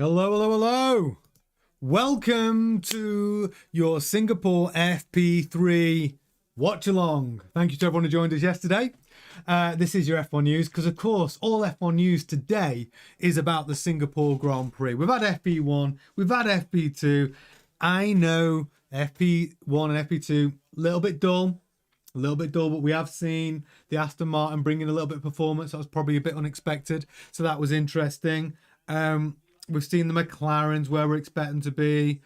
Hello, hello, hello. Welcome to your Singapore FP3 Watchalong. Thank you to everyone who joined us yesterday. This is your F1 news because, of course, all F1 news today is about the Singapore Grand Prix. We've had FP1, we've had FP2. I know FP1 and FP2, a little bit dull, but we have seen the Aston Martin bring in a little bit of performance. That was probably a bit unexpected, so that was interesting. We've seen the McLarens where we're expecting to be,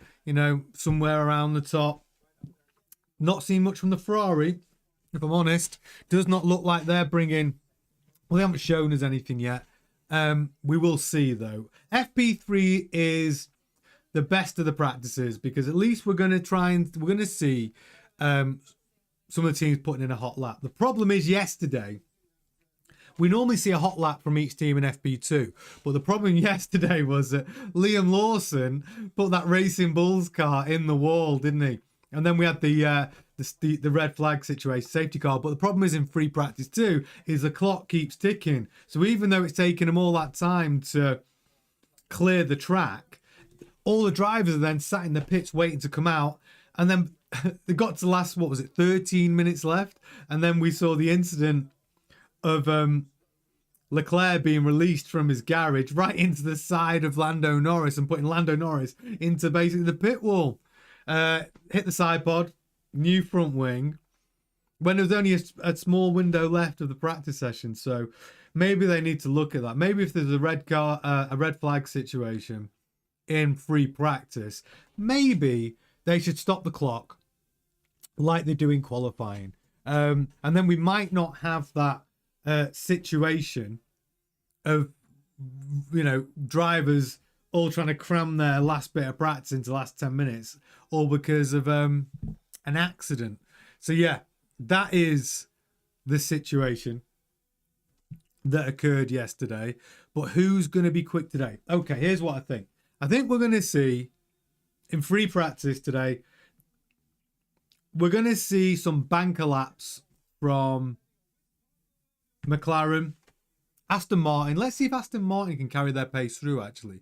somewhere around the top. Not seen much from the Ferrari, if I'm honest. Does not look like they're bringing... Well, they haven't shown us anything yet. We will see, though. FP3 is the best of the practices because at least we're going to see some of the teams putting in a hot lap. The problem is yesterday... We normally see a hot lap from each team in FP2, but the problem yesterday was that Liam Lawson put that Racing Bulls car in the wall, didn't he? And then we had the red flag situation, safety car. But the problem is in free practice too, is the clock keeps ticking. So even though it's taken them all that time to clear the track, all the drivers are then sat in the pits waiting to come out, and then they got to the last, 13 minutes left, and then we saw the incident of Leclerc being released from his garage right into the side of Lando Norris and putting Lando Norris into basically the pit wall. Hit the side pod, new front wing, when there was only a small window left of the practice session. So maybe they need to look at that. Maybe if there's a red flag situation in free practice, maybe they should stop the clock like they do in qualifying. And then we might not have that situation of drivers all trying to cram their last bit of practice into the last 10 minutes, all because of an accident. So yeah, that is the situation that occurred yesterday. But who's going to be quick today? Okay, here's what I think we're going to see in free practice today. We're going to see some banker laps from McLaren, Aston Martin. Let's see if Aston Martin can carry their pace through, actually.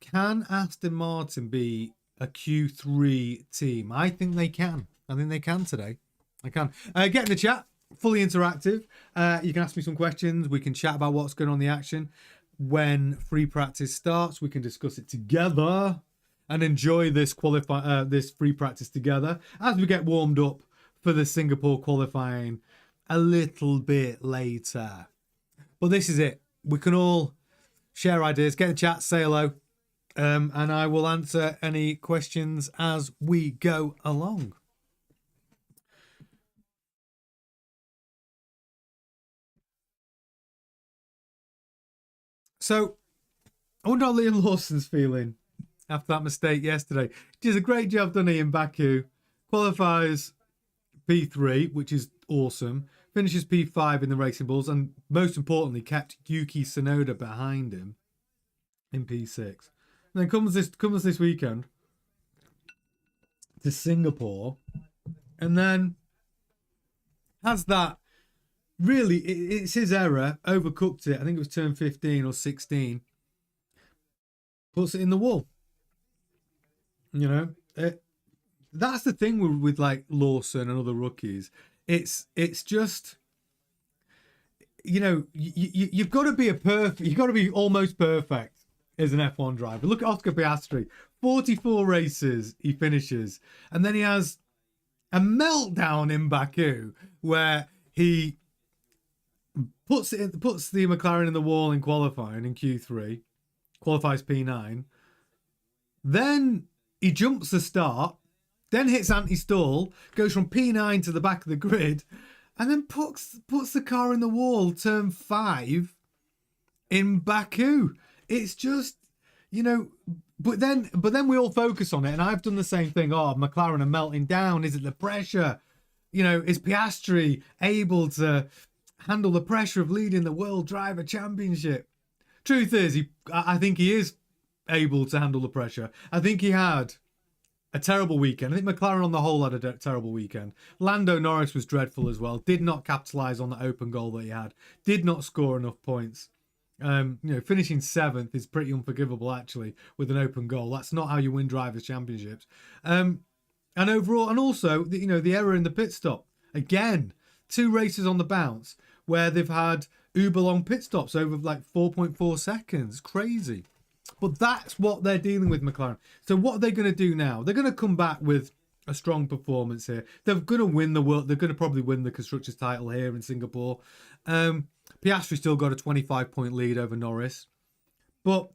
Can Aston Martin be a Q3 team? I think they can. I think they can today. I can. Get in the chat. Fully interactive. You can ask me some questions. We can chat about what's going on in the action. When free practice starts, we can discuss it together and enjoy this this free practice together as we get warmed up for the Singapore qualifying a little bit later. But this is it. We can all share ideas, get in the chat, say hello, and I will answer any questions as we go along. So, I wonder how Liam Lawson's feeling after that mistake yesterday. He does a great job, doesn't he, in Baku. Qualifies P3, which is awesome. Finishes P5 in the Racing Bulls, and most importantly, kept Yuki Tsunoda behind him in P6. And then comes this weekend to Singapore, and then has that really, it's his error, overcooked it. I think it was turn 15 or 16. Puts it in the wall. That's the thing with like Lawson and other rookies. It's just, you've got to be you've got to be almost perfect as an F1 driver. Look at Oscar Piastri, 44 races he finishes, and then he has a meltdown in Baku where he puts the McLaren in the wall in qualifying in Q3, qualifies P9, then he jumps the start. Then hits anti-stall, goes from P9 to the back of the grid, and then puts the car in the wall, turn 5 in Baku. It's just, but then we all focus on it, and I've done the same thing. Oh, McLaren are melting down. Is it the pressure? Is Piastri able to handle the pressure of leading the World Driver Championship? Truth is, I think he is able to handle the pressure. I think he had a terrible weekend. I think McLaren on the whole had a terrible weekend. Lando Norris was dreadful as well. Did not capitalise on the open goal that he had. Did not score enough points. Finishing 7th is pretty unforgivable, actually, with an open goal. That's not how you win Drivers' Championships. And overall, and also, the error in the pit stop. Again, 2 races on the bounce where they've had uber long pit stops over like 4.4 seconds. Crazy. But that's what they're dealing with, McLaren. So what are they going to do now? They're going to come back with a strong performance here. They're going to win the world. They're going to probably win the Constructors' title here in Singapore. Piastri still got a 25-point lead over Norris. But,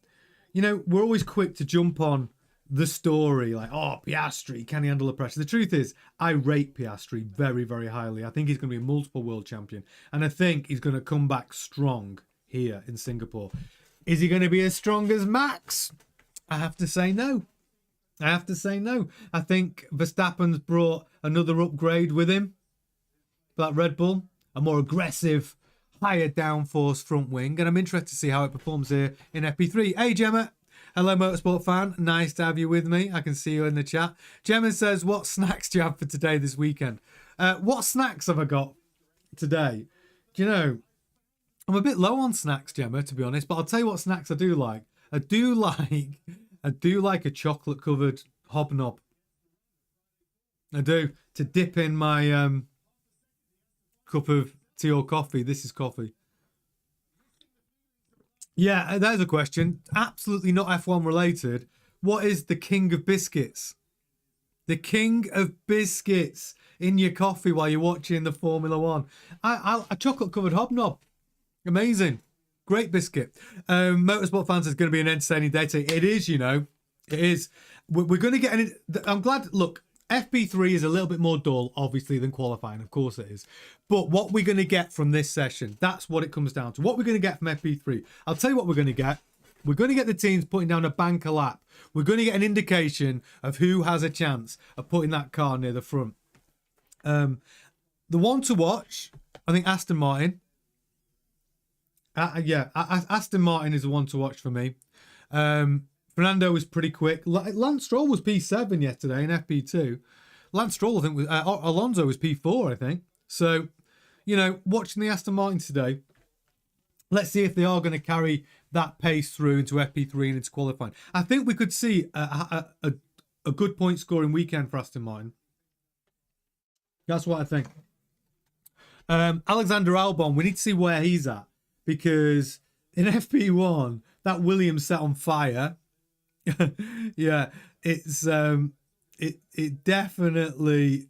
we're always quick to jump on the story. Like, oh, Piastri, can he handle the pressure? The truth is, I rate Piastri very, very highly. I think he's going to be a multiple world champion. And I think he's going to come back strong here in Singapore. Is he going to be as strong as Max? I have to say no. I think Verstappen's brought another upgrade with him. That Red Bull, a more aggressive, higher downforce front wing. And I'm interested to see how it performs here in FP3. Hey, Gemma. Hello, Motorsport fan. Nice to have you with me. I can see you in the chat. Gemma says, what snacks do you have for today this weekend? What snacks have I got today? Do you know, I'm a bit low on snacks, Gemma, to be honest. But I'll tell you what snacks I do like. I do like a chocolate-covered hobnob. I do. To dip in my cup of tea or coffee. This is coffee. Yeah, there's a question. Absolutely not F1 related. What is the king of biscuits? The king of biscuits in your coffee while you're watching the Formula One. A chocolate-covered hobnob. Amazing. Great biscuit. Motorsport fans, it's going to be an entertaining day today. It is, It is. We're going to get an... I'm glad... Look, FP3 is a little bit more dull, obviously, than qualifying. Of course it is. But what we're going to get from this session, that's what it comes down to. What we're going to get from FP3. I'll tell you what we're going to get. We're going to get the teams putting down a banker lap. We're going to get an indication of who has a chance of putting that car near the front. The one to watch, I think Aston Martin. Aston Martin is the one to watch for me. Fernando was pretty quick. Lance Stroll was P7 yesterday in FP2. Lance Stroll, I think, was Alonso was P4, I think. So, watching the Aston Martin today, let's see if they are going to carry that pace through into FP3 and into qualifying. I think we could see a good point scoring weekend for Aston Martin. That's what I think. Alexander Albon, we need to see where he's at. Because in FP1, that Williams set on fire. Yeah, it's it definitely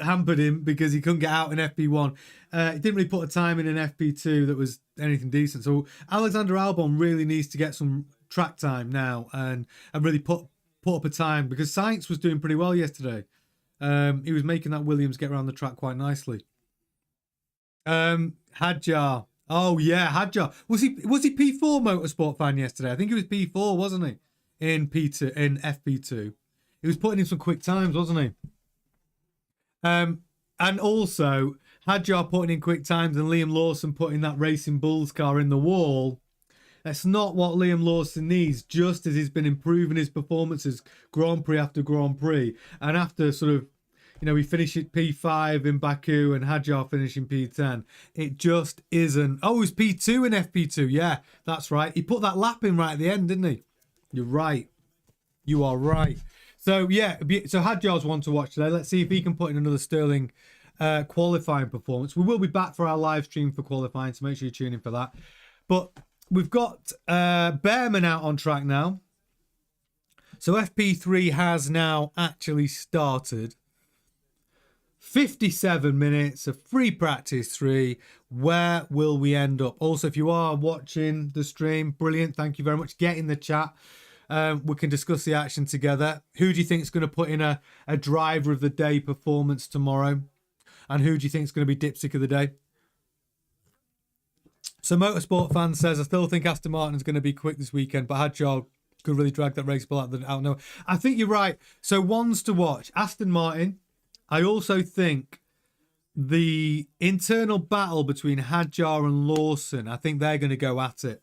hampered him because he couldn't get out in FP1. He didn't really put a time in FP2 that was anything decent. So Alexander Albon really needs to get some track time now and really put up a time, because Sainz was doing pretty well yesterday. He was making that Williams get around the track quite nicely. Hadjar. Oh yeah, Hadjar. Was he P4 Motorsport fan yesterday? I think he was P4, wasn't he? In P2, in FP2. He was putting in some quick times, wasn't he? And also Hadjar putting in quick times and Liam Lawson putting that Racing Bulls car in the wall. That's not what Liam Lawson needs, just as he's been improving his performances Grand Prix after Grand Prix. And after sort of, we finished at P5 in Baku and Hadjar finishing P10. It just isn't. Oh, it was P2 in FP2. Yeah, that's right. He put that lap in right at the end, didn't he? You're right. You are right. So, yeah, so Hadjar's one to watch today. Let's see if he can put in another sterling qualifying performance. We will be back for our live stream for qualifying, so make sure you tune in for that. But we've got Behrman out on track now. So FP3 has now actually started. 57 minutes of free practice 3. Where will we end up? Also, if you are watching the stream, brilliant. Thank you very much. Get in the chat. We can discuss the action together. Who do you think is going to put in a driver of the day performance tomorrow? And who do you think is going to be dipstick of the day? So Motorsport fan says, I still think Aston Martin is going to be quick this weekend, but Hadjar could really drag that race ball out. No, I think you're right. So ones to watch. Aston Martin. I also think the internal battle between Hadjar and Lawson, I think they're going to go at it.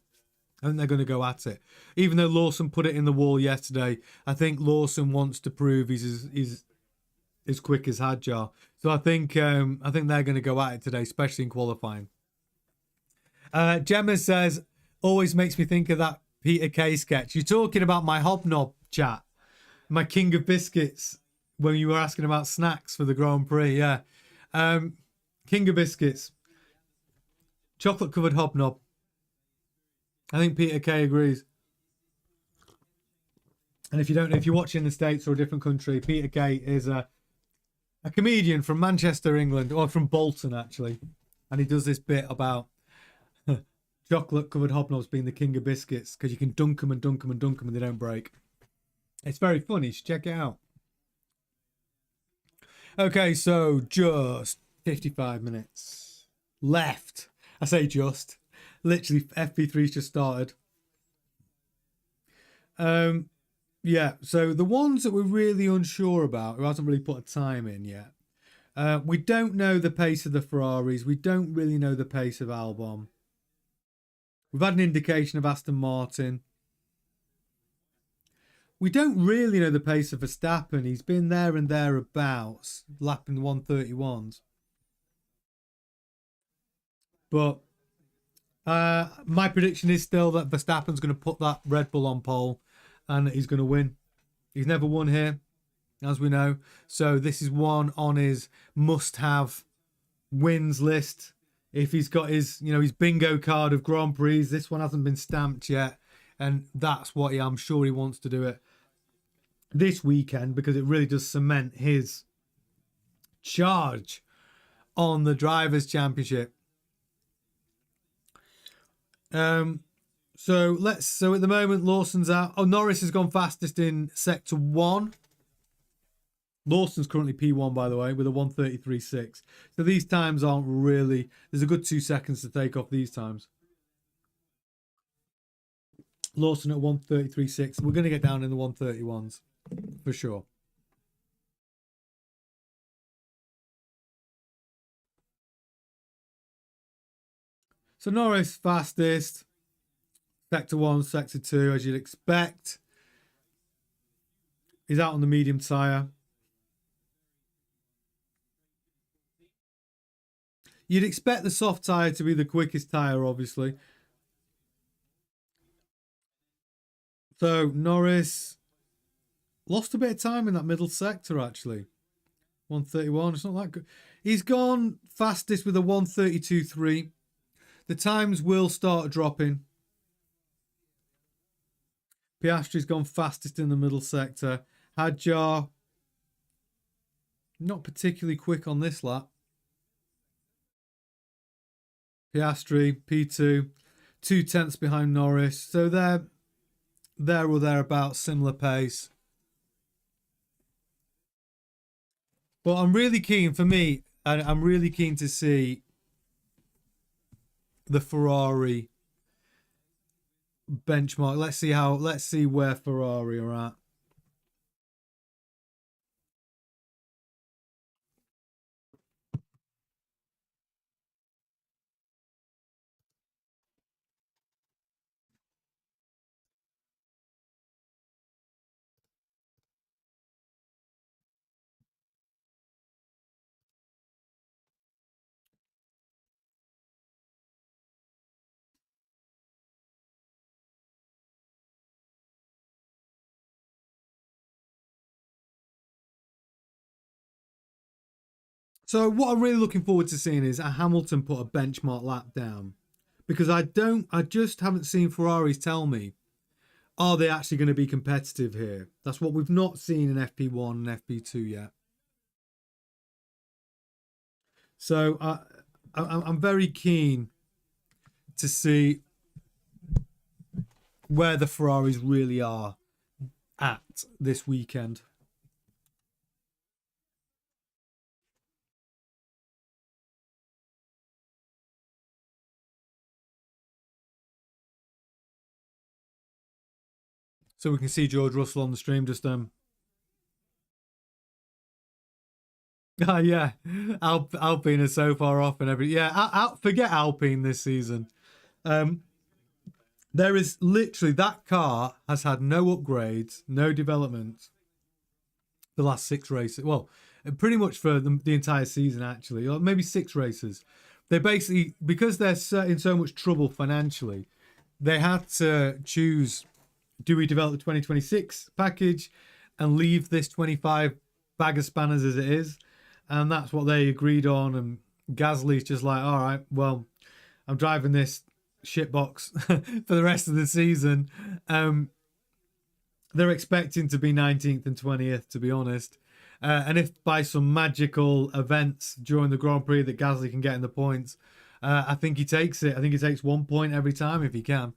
Even though Lawson put it in the wall yesterday, I think Lawson wants to prove he's as quick as Hadjar. So I think they're going to go at it today, especially in qualifying. Gemma says, always makes me think of that Peter Kay sketch. You're talking about my hobnob chat, my king of biscuits, when you were asking about snacks for the Grand Prix. Yeah. King of biscuits. Chocolate covered hobnob. I think Peter Kay agrees. And if you don't know, if you're watching in the States or a different country, Peter Kay is a comedian from Manchester, England, or from Bolton, actually. And he does this bit about chocolate covered hobnobs being the king of biscuits because you can dunk them and dunk them and dunk them and they don't break. It's very funny. You should check it out. Okay, so just 55 minutes left. I say just. Literally, FP3's just started. Yeah, so the ones that we're really unsure about, who hasn't really put a time in yet, we don't know the pace of the Ferraris. We don't really know the pace of Albon. We've had an indication of Aston Martin. We don't really know the pace of Verstappen. He's been there and thereabouts, lapping the 131s. But my prediction is still that Verstappen's going to put that Red Bull on pole and he's going to win. He's never won here, as we know. So this is one on his must-have wins list. If he's got his, his bingo card of Grand Prix, this one hasn't been stamped yet. And that's what I'm sure he wants to do it this weekend because it really does cement his charge on the Drivers' Championship. So at the moment Lawson's out. Oh, Norris has gone fastest in sector 1. Lawson's currently P1, by the way, with a 1:33.6. So these times aren't really... There's a good 2 seconds to take off these times. Lawson at 1:33.6. We're going to get down in the 1:31s, for sure. So Norris fastest. Sector 1, Sector 2, as you'd expect. He's out on the medium tyre. You'd expect the soft tyre to be the quickest tyre, obviously. So Norris lost a bit of time in that middle sector, actually. 1:31, it's not that good. He's gone fastest with a 1:32.3. The times will start dropping. Piastri's gone fastest in the middle sector. Hadjar, not particularly quick on this lap. Piastri, P2, 2/10 behind Norris. So they're there or thereabouts, similar pace. But I'm really keen, for me, I'm really keen to see the Ferrari benchmark. Let's see where Ferrari are at. So what I'm really looking forward to seeing is a Hamilton put a benchmark lap down, because I just haven't seen Ferraris tell me, are they actually going to be competitive here? That's what we've not seen in FP1 and FP2 yet. So I'm very keen to see where the Ferraris really are at this weekend. So we can see George Russell on the stream just yeah, Alpine is so far off and everything. Yeah, forget Alpine this season. There is literally, that car has had no upgrades, no development the last 6 races. Well, pretty much for the entire season, actually, or maybe 6 races. they basically, because they're in so much trouble financially, they had to choose: do we develop the 2026 package and leave this 25 bag of spanners as it is? And that's what they agreed on. And Gasly's just like, all right, well, I'm driving this shitbox for the rest of the season. They're expecting to be 19th and 20th, to be honest. And if by some magical events during the Grand Prix that Gasly can get in the points, I think he takes it. I think he takes 1 point every time if he can.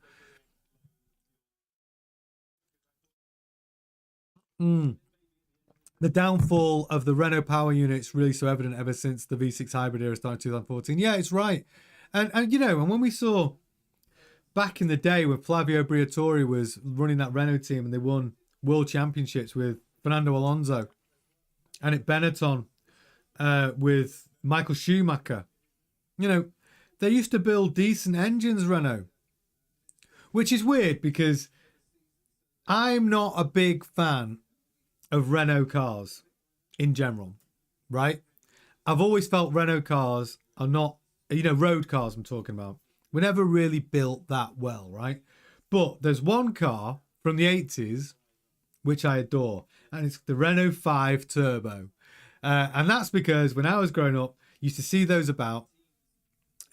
The downfall of the Renault power unit's really so evident ever since the V6 hybrid era started in 2014. Yeah, it's right. And you know, and when we saw back in the day when Flavio Briatore was running that Renault team and they won world championships with Fernando Alonso and at Benetton with Michael Schumacher, you know, they used to build decent engines, Renault. Which is weird because I'm not a big fan of Renault cars in general, right? I've always felt Renault cars are not, you know, road cars I'm talking about, were never really built that well, right? But there's one car from the 80s which I adore, and it's the Renault 5 Turbo. And that's because when I was growing up, you used to see those about,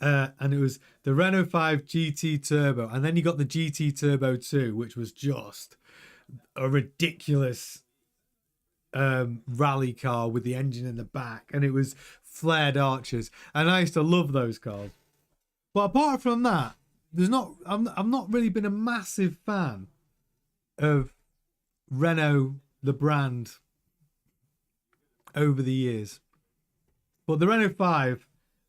and it was the Renault 5 GT Turbo, and then you got the GT Turbo 2, which was just a ridiculous rally car with the engine in the back, and it was flared arches, and I used to love those cars. But apart from that, I've not really been a massive fan of Renault the brand over the years. But the Renault 5,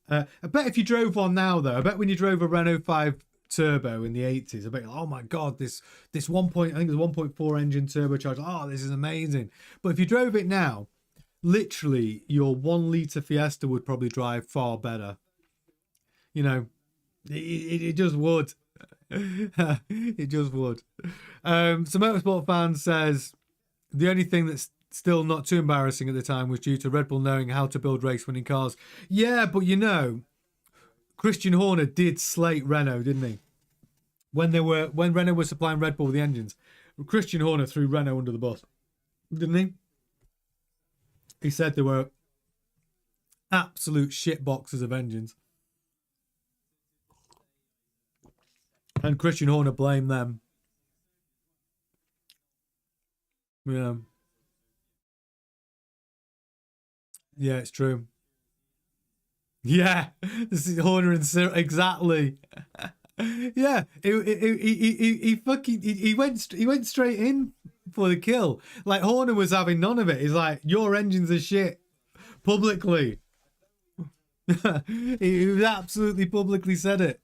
I bet if you drove one now though, I bet when you drove a Renault 5 Turbo in the 80s, I bet, oh my god, this I think it was 1.4 engine turbocharged. Oh, this is amazing. But if you drove it now, literally your 1 litre Fiesta would probably drive far better. You know, it just would. It just would. So Motorsport Fan says the only thing that's still not too embarrassing at the time was due to Red Bull knowing how to build race-winning cars. Yeah, but you know, Christian Horner did slate Renault, didn't he? When Renault was supplying Red Bull with the engines, Christian Horner threw Renault under the bus, didn't he? He said they were absolute shit boxes of engines. And Christian Horner blamed them. Yeah. Yeah, it's true. Yeah, this is Horner and Cyril, exactly. Yeah, he went straight in for the kill. Like Horner was having none of it. He's like, your engines are shit, publicly. He was absolutely publicly said it,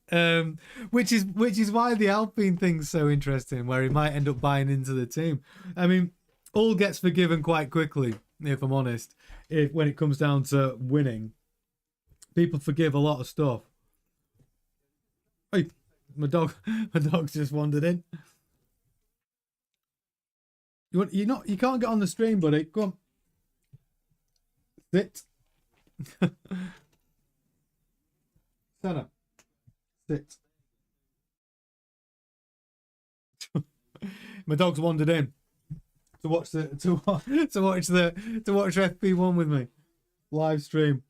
which is why the Alpine thing's so interesting, where he might end up buying into the team. I mean, all gets forgiven quite quickly, if I'm honest. When it comes down to winning, people forgive a lot of stuff. Hey, my dog's just wandered in. You can't get on the stream, buddy. Go on, sit. Senna, sit. My dog's wandered in to watch FP1 with me live stream.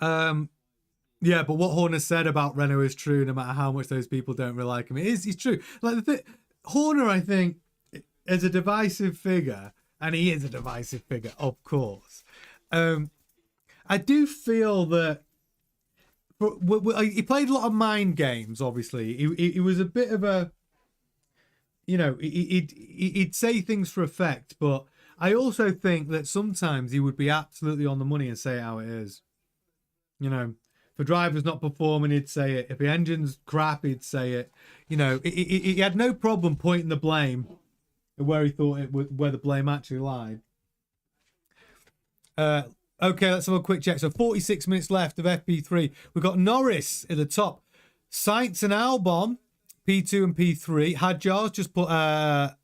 Yeah, but what Horner said about Renault is true, no matter how much those people don't really like him. It's true. Like Horner, I think, is a divisive figure, and he is a divisive figure, of course. I do feel that he played a lot of mind games. Obviously, he was a bit of a, you know, he'd say things for effect, but I also think that sometimes he would be absolutely on the money and say it how it is. You know, if a driver's not performing, he'd say it. If the engine's crap, he'd say it. You know, he had no problem pointing the blame where he thought where the blame actually lied. Okay, let's have a quick check. So 46 minutes left of FP3. We've got Norris at the top. Sainz and Albon, P2 and P3. Hadjar's just put a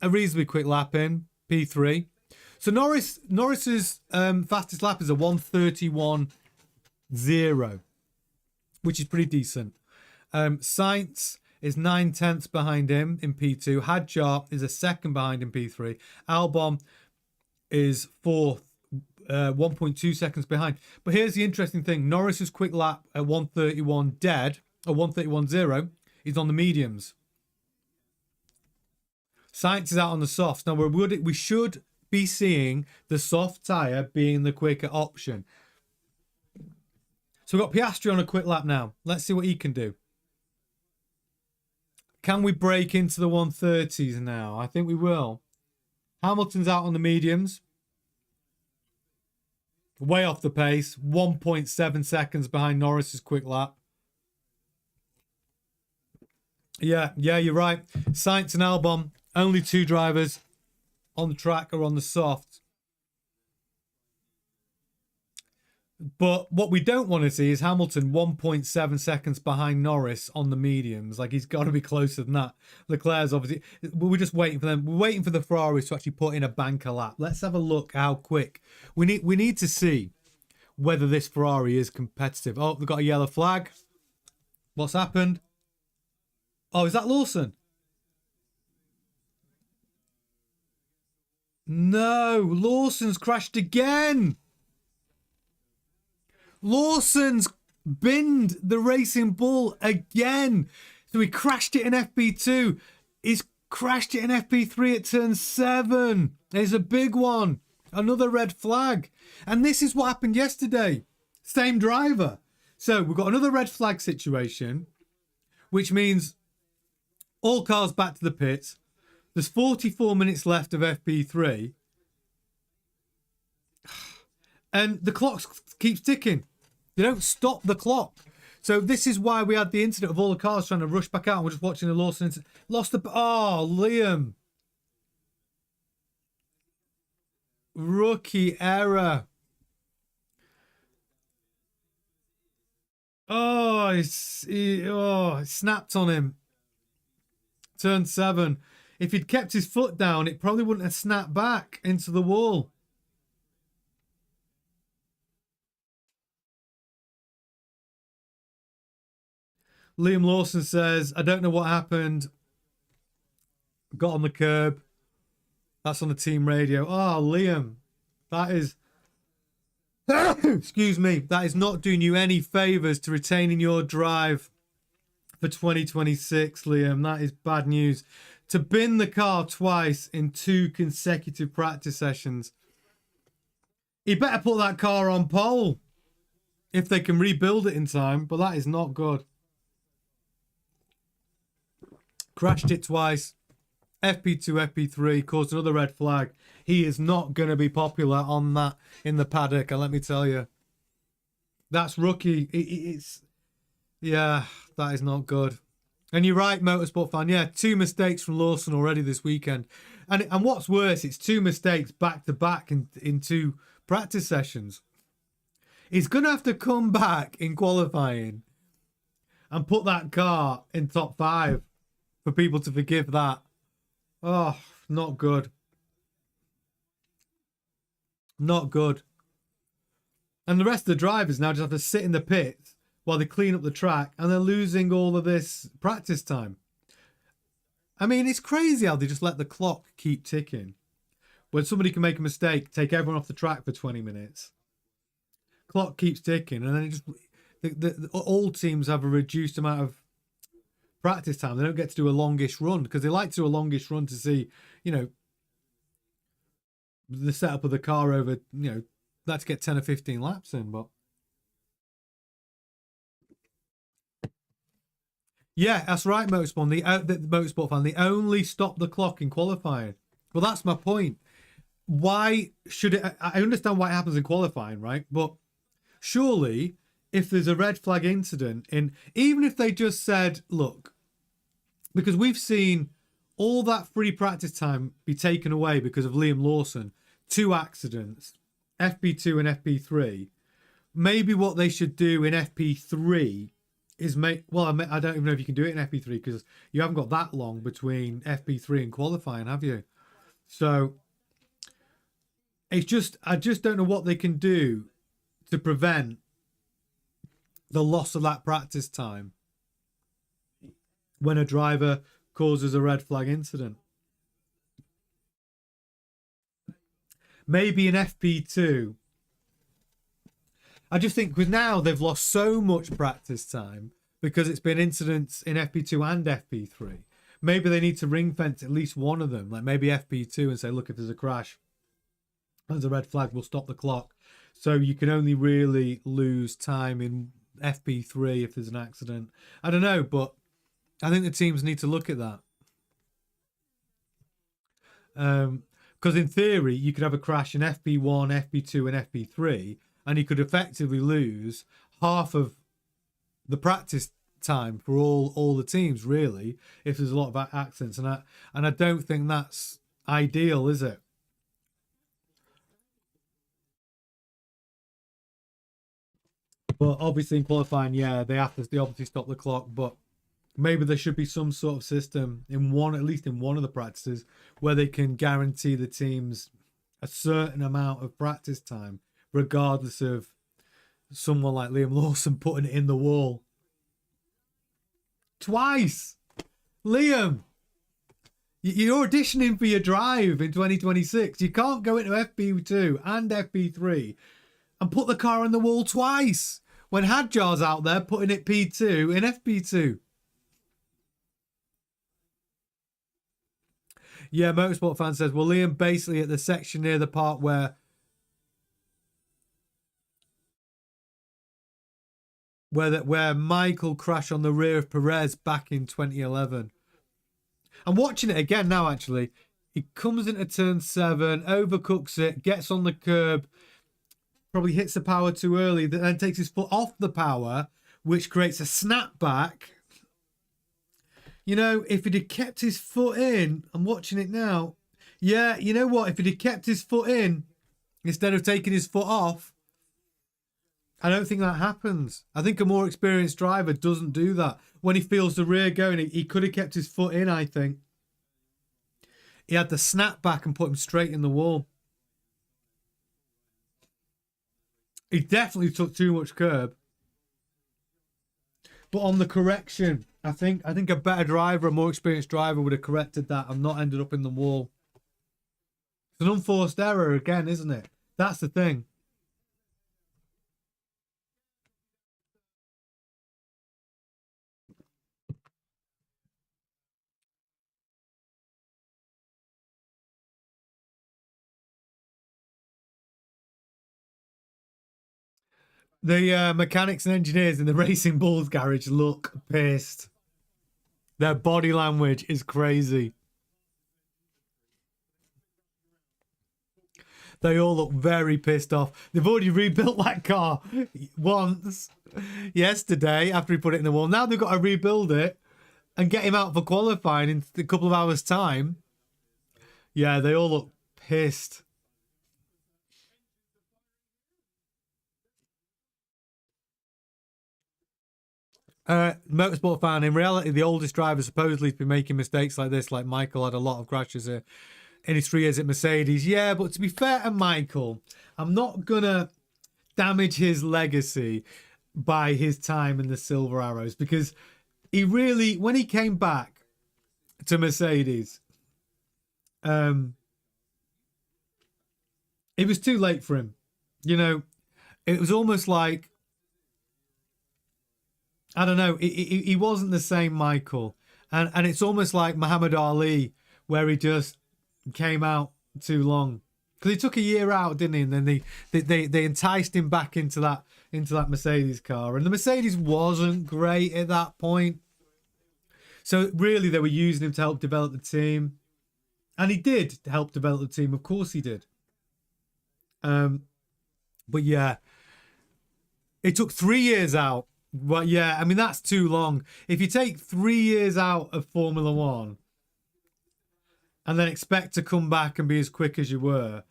reasonably quick lap in, P3. So Norris's fastest lap is a 1:31.0, which is pretty decent. Sainz is 9/10 behind him in P2. Hadjar is a second behind in P3. Albon is fourth, 1.2 seconds behind. But here's the interesting thing. Norris's quick lap at 1:31 dead, or 1:31.0, is on the mediums. Sainz is out on the softs. Now, we should be seeing the soft tyre being the quicker option. So we've got Piastri on a quick lap now. Let's see what he can do. Can we break into the 130s now? I think we will. Hamilton's out on the mediums. Way off the pace. 1.7 seconds behind Norris's quick lap. Yeah, you're right. Sainz and Albon, only two drivers on the track or on the soft. But what we don't want to see is Hamilton 1.7 seconds behind Norris on the mediums. Like, he's got to be closer than that. Leclerc's obviously... We're just waiting for them. We're waiting for the Ferraris to actually put in a banker lap. Let's have a look how quick. We need to see whether this Ferrari is competitive. Oh, they've got a yellow flag. What's happened? Oh, is that Lawson? No, Lawson's crashed again. Lawson's binned the Racing Bull again. So he crashed it in FP2. He's crashed it in FP3 at turn 7. There's a big one. Another red flag. And this is what happened yesterday. Same driver. So we've got another red flag situation, which means all cars back to the pits. There's 44 minutes left of FP3. And the clock keeps ticking. They don't stop the clock. So this is why we had the incident of all the cars trying to rush back out. And we're just watching the Lawson incident. Lost the... Oh, Liam. Rookie error. Oh, it snapped on him. Turn 7. If he'd kept his foot down, it probably wouldn't have snapped back into the wall. Liam Lawson says, I don't know what happened. Got on the curb. That's on the team radio. Oh, Liam. That is... Excuse me. That is not doing you any favours to retaining your drive for 2026, Liam. That is bad news. To bin the car twice in 2 consecutive practice sessions. He better put that car on pole if they can rebuild it in time, but that is not good. Crashed it twice. FP2, FP3 caused another red flag. He is not going to be popular on that in the paddock, and let me tell you, that's rookie. Yeah, that is not good. And you're right, Motorsport fan. Yeah, 2 mistakes from Lawson already this weekend. And what's worse, it's 2 mistakes back to back in 2 practice sessions. He's going to have to come back in qualifying and put that car in top 5 for people to forgive that. Oh, not good. Not good. And the rest of the drivers now just have to sit in the pits while they clean up the track, and they're losing all of this practice time. I mean, it's crazy how they just let the clock keep ticking. When somebody can make a mistake, take everyone off the track for 20 minutes. Clock keeps ticking, and then it just... all teams have a reduced amount of practice time. They don't get to do a longish run because they like to do a longish run to see, you know, the setup of the car over, you know, let's get 10 or 15 laps in. But yeah, that's right, Motorsport. The Motorsport fan, they only stop the clock in qualifying. Well, that's my point. Why should it? I understand why it happens in qualifying, right? But surely, if there's a red flag incident, even if they just said, look, because we've seen all that free practice time be taken away because of Liam Lawson, 2 accidents, FP2 and FP3. Maybe what they should do in FP3 is make... Well, I don't even know if you can do it in FP3 because you haven't got that long between FP3 and qualifying, have you? So It's just, I just don't know what they can do to prevent the loss of that practice time when a driver causes a red flag incident. Maybe in FP2. I just think because now they've lost so much practice time because it's been incidents in FP2 and FP3. Maybe they need to ring fence at least one of them, like maybe FP2, and say, look, if there's a crash, there's a red flag, we'll stop the clock. So you can only really lose time in FP3 if there's an accident. I don't know, but I think the teams need to look at that. Because in theory, you could have a crash in FP1, FP2, and FP3, and you could effectively lose half of the practice time for all the teams, really, if there's a lot of accidents. And I don't think that's ideal, is it? But obviously in qualifying, yeah, they obviously stop the clock, but maybe there should be some sort of system in one, at least in one of the practices, where they can guarantee the teams a certain amount of practice time, regardless of someone like Liam Lawson putting it in the wall. Twice! Liam! You're auditioning for your drive in 2026. You can't go into FP2 and FP3 and put the car on the wall twice when Hadjar's out there putting it P2 in FP2. Yeah, Motorsport Fan says, well, Liam basically at the section near the part where Michael crashed on the rear of Perez back in 2011. I'm watching it again now, actually. He comes into turn 7, overcooks it, gets on the curb, probably hits the power too early, then takes his foot off the power, which creates a snapback. You know, if he'd have kept his foot in, I'm watching it now. Yeah, you know what? If he'd have kept his foot in instead of taking his foot off, I don't think that happens. I think a more experienced driver doesn't do that. When he feels the rear going, he could have kept his foot in, I think. He had the snap back and put him straight in the wall. He definitely took too much curb. But on the correction, I think a better driver, a more experienced driver would have corrected that and not ended up in the wall. It's an unforced error again, isn't it? That's the thing. The mechanics and engineers in the Racing Bulls garage look pissed. Their body language is crazy. They all look very pissed off. They've already rebuilt that car once yesterday after he put it in the wall. Now they've got to rebuild it and get him out for qualifying in a couple of hours' time. Yeah, they all look pissed. Motorsport Fan, in reality, the oldest driver supposedly has been making mistakes like this. Like Michael had a lot of crashes in his 3 years at Mercedes. Yeah, but to be fair to Michael, I'm not going to damage his legacy by his time in the Silver Arrows, because he really, when he came back to Mercedes, it was too late for him. You know, it was almost like, I don't know, he wasn't the same Michael. And it's almost like Muhammad Ali, where he just came out too long. Because he took a year out, didn't he? And then they enticed him back into that Mercedes car. And the Mercedes wasn't great at that point. So really they were using him to help develop the team. And he did help develop the team, of course he did. But yeah, it took 3 years out. Well, yeah, I mean, that's too long. If you take 3 years out of Formula One and then expect to come back and be as quick as you were,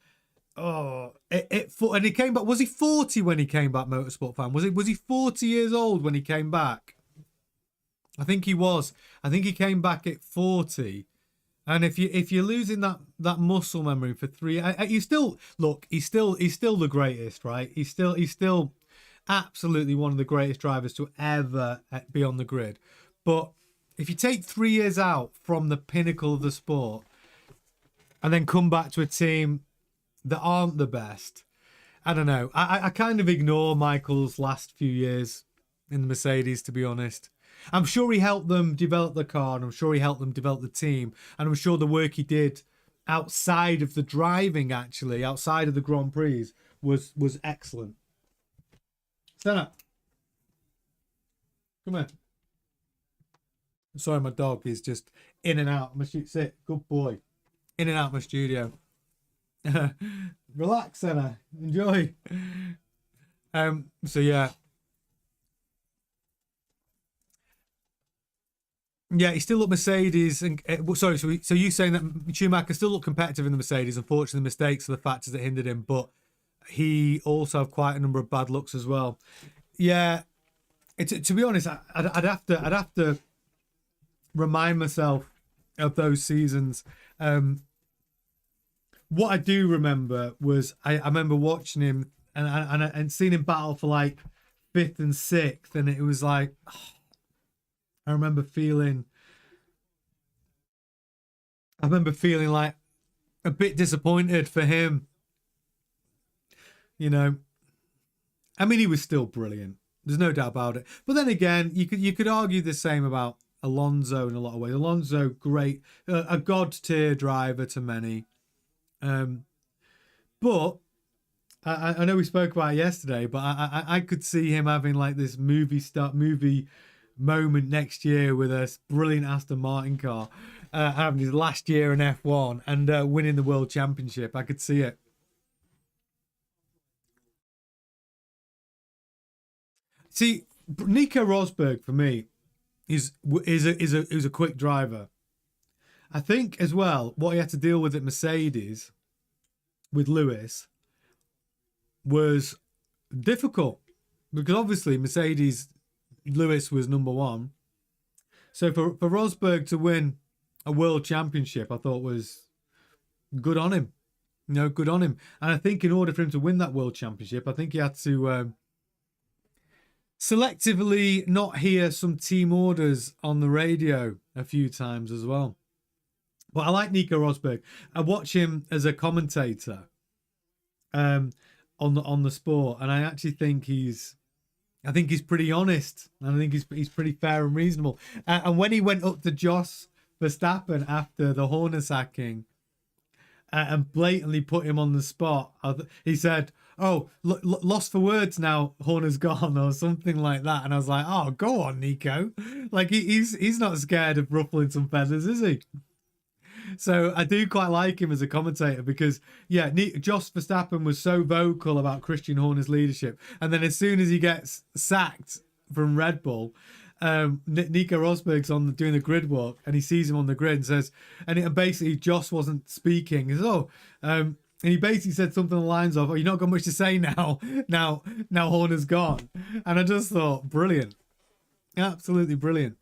and he came back. Was he 40 when he came back, Motorsport Fan? Was he 40 years old when he came back? I think he was. I think he came back at 40. And if you're losing that muscle memory for three, you still look. He's still the greatest, right? He's still absolutely one of the greatest drivers to ever be on the grid. But if you take 3 years out from the pinnacle of the sport and then come back to a team that aren't the best, I don't know. I kind of ignore Michael's last few years in the Mercedes, to be honest. I'm sure he helped them develop the car, and I'm sure he helped them develop the team, and I'm sure the work he did outside of the driving, actually, outside of the Grand Prix, was excellent. Senna, come here. Sorry, my dog is just in and out. Sit, good boy. In and out of my studio. Relax, Senna. Enjoy. So yeah. Yeah, he still looked Mercedes, and sorry. So you saying that Schumacher still looked competitive in the Mercedes? Unfortunately, the mistakes are the factors that hindered him, but he also had quite a number of bad looks as well. Yeah, to be honest, I'd have to remind myself of those seasons. What I do remember was I remember watching him and seeing him battle for like fifth and sixth, and it was like. I remember feeling like a bit disappointed for him. You know, I mean, he was still brilliant. There's no doubt about it. But then again, you could argue the same about Alonso in a lot of ways. Alonso, great, a god tier driver to many. But I know we spoke about it yesterday, but I could see him having like this movie moment next year with a brilliant Aston Martin car, having his last year in F1 and winning the World Championship. I could see it. See, Nico Rosberg for me is a quick driver. I think as well what he had to deal with at Mercedes with Lewis was difficult because obviously Mercedes Lewis was number one. So for Rosberg to win a world championship, I thought was good on him. Good on him. And I think in order for him to win that world championship, I think he had to selectively not hear some team orders on the radio a few times as well. But I like Nico Rosberg. I watch him as a commentator on the sport, and I actually think he's pretty honest, and I think he's pretty fair and reasonable. And when he went up to Jos Verstappen after the Horner sacking and blatantly put him on the spot, he said, "Oh, lost for words now. Horner's gone," or something like that. And I was like, "Oh, go on, Nico. Like he's not scared of ruffling some feathers, is he?" So I do quite like him as a commentator because, yeah, Jos Verstappen was so vocal about Christian Horner's leadership. And then as soon as he gets sacked from Red Bull, Nico Rosberg's doing the grid walk and he sees him on the grid and says, and basically Jos wasn't speaking. He says, and he basically said something along the lines of, "Oh, you've not got much to say now. Now Horner's gone." And I just thought, brilliant. Absolutely brilliant.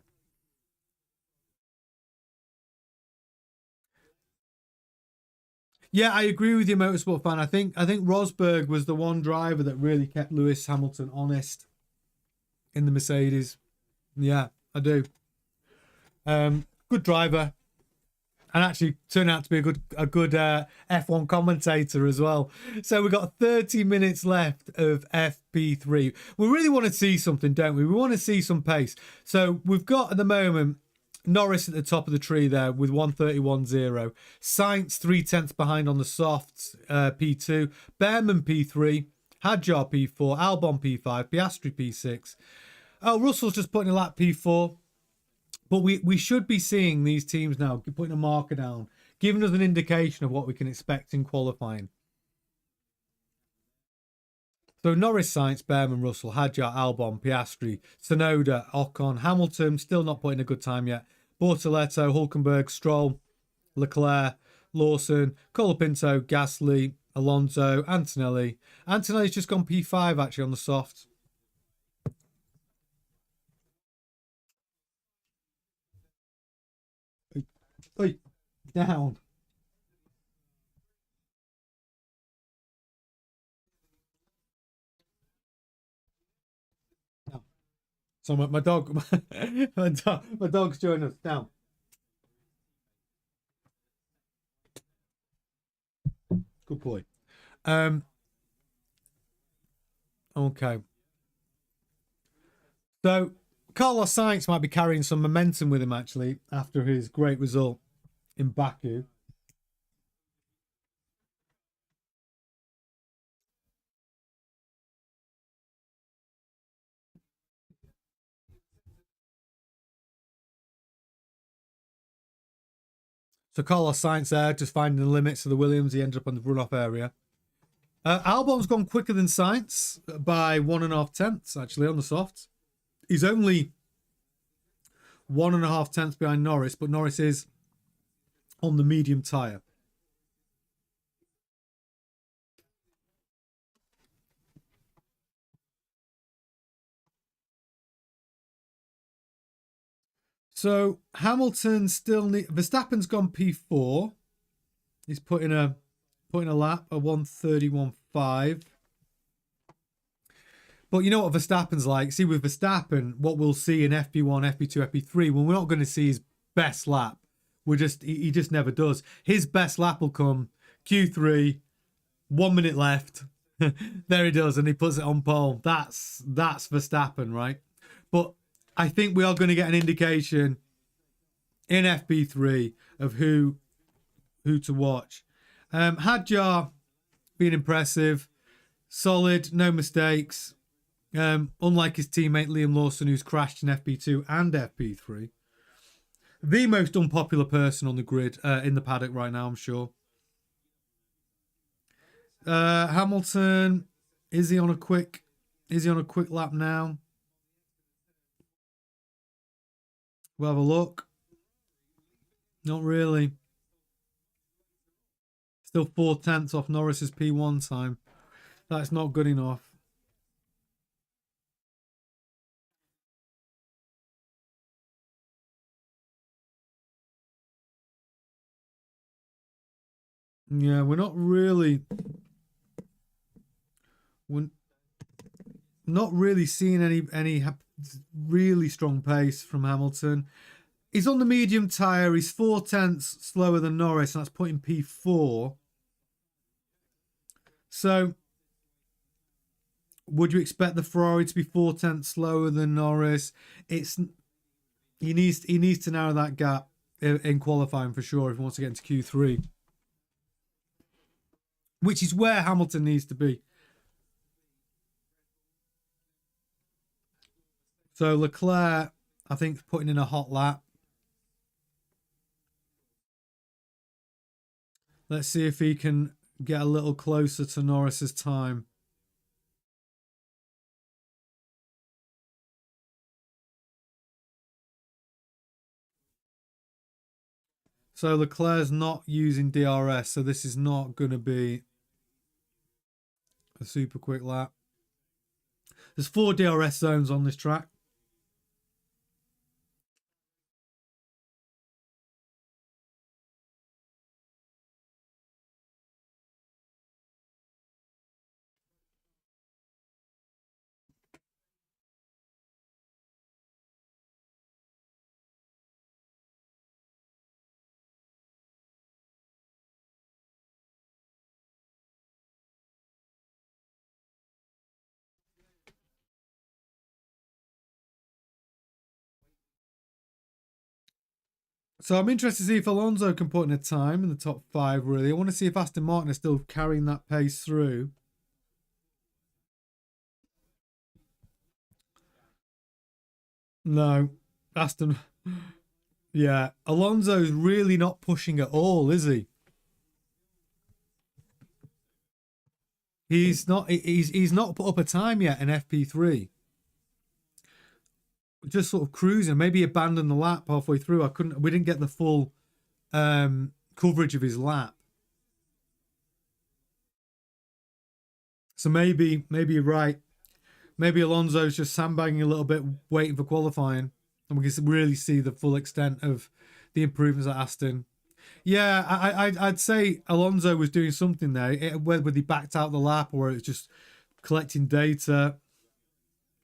Yeah, I agree with you, motorsport fan. I think Rosberg was the one driver that really kept Lewis Hamilton honest in the Mercedes. Yeah, I do. Good driver, and actually turned out to be a good F1 commentator as well. So we've got 30 minutes left of FP3. We really want to see something, don't we? We want to see some pace. So we've got at the moment Norris at the top of the tree there with 131.0. Sainz 3/10 behind on the softs, P2. Behrman P3. Hadjar P4. Albon P5. Piastri P6. Oh, Russell's just putting a lap P4. But we should be seeing these teams now putting a marker down, giving us an indication of what we can expect in qualifying. So Norris, Sainz, Behrman, Russell, Hadjar, Albon, Piastri, Tsunoda, Ocon, Hamilton, still not putting a good time yet. Bortoletto, Hulkenberg, Stroll, Leclerc, Lawson, Colapinto, Gasly, Alonso, Antonelli. Antonelli's just gone P5 actually on the soft. Oi. down. Down. So my dog, my dog's joining us. Down. Good boy. Okay. So Carlos Sainz might be carrying some momentum with him actually after his great result in Baku. So Carlos Sainz there, just finding the limits of the Williams. He ended up on the runoff area. Albon's gone quicker than Sainz by 1.5 tenths, actually, on the softs. He's only 1.5 tenths behind Norris, but Norris is on the medium tyre. So Hamilton still Verstappen's gone P4. He's putting a lap, a 1:31.5. But you know what Verstappen's like. See, with Verstappen, what we'll see in FP1, FP2, FP3, well, we're not going to see his best lap. He just never does. His best lap will come Q3, 1 minute left. There he does, and he puts it on pole. That's Verstappen, right? But I think we are going to get an indication in FP3 of who to watch. Hadjar being impressive, solid, no mistakes. Unlike his teammate Liam Lawson, who's crashed in FP2 and FP3. The most unpopular person on the grid in the paddock right now, I'm sure. Hamilton, is he on a quick lap now? We'll have a look. Not really. Still 4 tenths off Norris's P1 time. That's not good enough. Yeah, we're not really seeing any really strong pace from Hamilton. He's on the medium tyre. He's 4 tenths slower than Norris, and that's putting P4. So, would you expect the Ferrari to be 4 tenths slower than Norris? He needs to narrow that gap in qualifying for sure if he wants to get into Q3, which is where Hamilton needs to be. So Leclerc, I think, putting in a hot lap. Let's see if he can get a little closer to Norris's time. So Leclerc's not using DRS, so this is not going to be a super quick lap. There's 4 DRS zones on this track. So I'm interested to see if Alonso can put in a time in the top 5, really. I want to see if Aston Martin is still carrying that pace through. No. Aston... Yeah. Alonso's really not pushing at all, is he? He's not put up a time yet in FP3. Just sort of cruising, maybe abandoned the lap halfway through. We didn't get the full coverage of his lap. So maybe you're right. Maybe Alonso's just sandbagging a little bit, waiting for qualifying, and we can really see the full extent of the improvements at Aston. Yeah, I'd say Alonso was doing something there, whether he backed out the lap or it's just collecting data.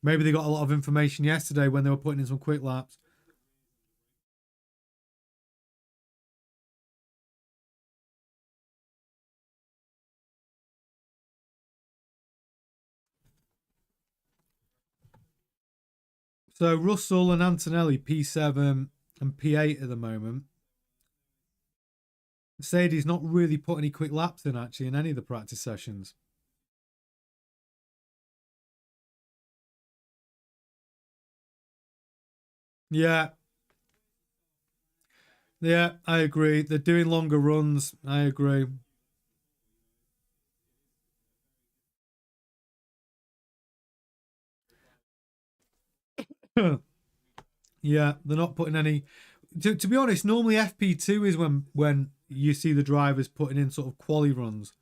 Maybe they got a lot of information yesterday when they were putting in some quick laps. So Russell and Antonelli P7 and P8 at the moment. Mercedes not really put any quick laps in actually in any of the practice sessions. Yeah. Yeah, I agree. They're doing longer runs. I agree. Yeah, they're not putting any. To be honest, normally FP2 is when you see the drivers putting in sort of quali runs.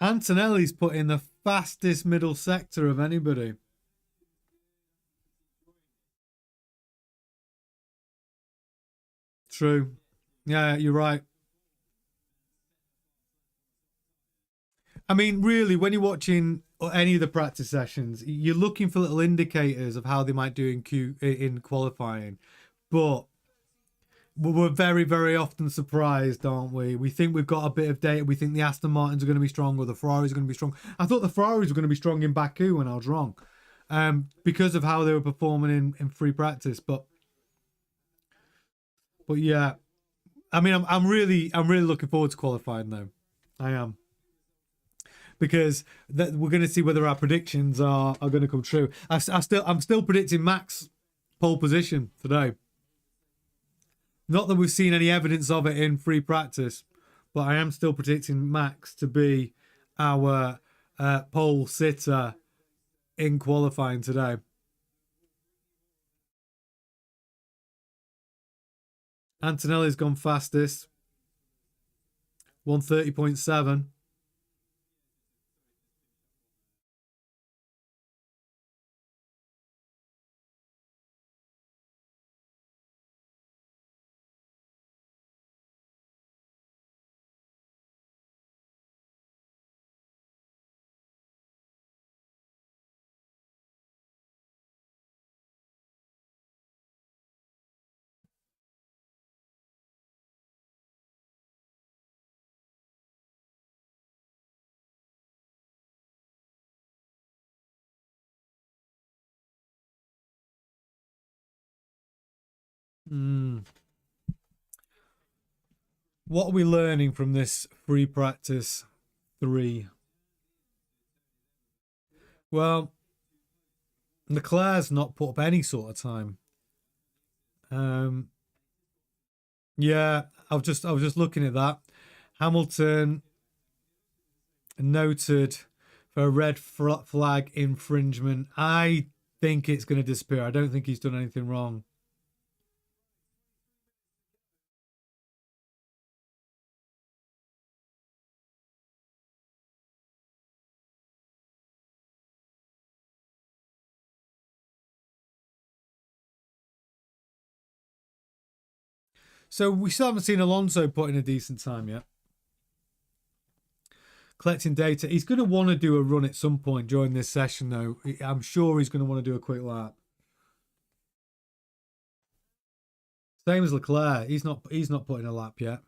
Antonelli's put in the fastest middle sector of anybody. True. Yeah, you're right. I mean, really, when you're watching any of the practice sessions, you're looking for little indicators of how they might do in qualifying, but we're very, very often surprised, aren't we? We think we've got a bit of data. We think the Aston Martins are going to be strong or the Ferraris are going to be strong. I thought the Ferraris were going to be strong in Baku when I was wrong, because of how they were performing in free practice. But yeah, I mean, I'm really looking forward to qualifying though. I am because we're going to see whether our predictions are going to come true. I'm still predicting Max pole position today. Not that we've seen any evidence of it in free practice, but I am still predicting Max to be our pole sitter in qualifying today. Antonelli's gone fastest, 130.7. Mm. What are we learning from this free practice 3? Well, Leclerc's not put up any sort of time. Um, yeah, I was just looking at that. Hamilton noted for a red flag infringement. I think it's going to disappear. I don't think he's done anything wrong. So we still haven't seen Alonso put in a decent time yet. Collecting data. He's going to want to do a run at some point during this session, though. I'm sure he's going to want to do a quick lap. Same as Leclerc. He's not putting a lap yet.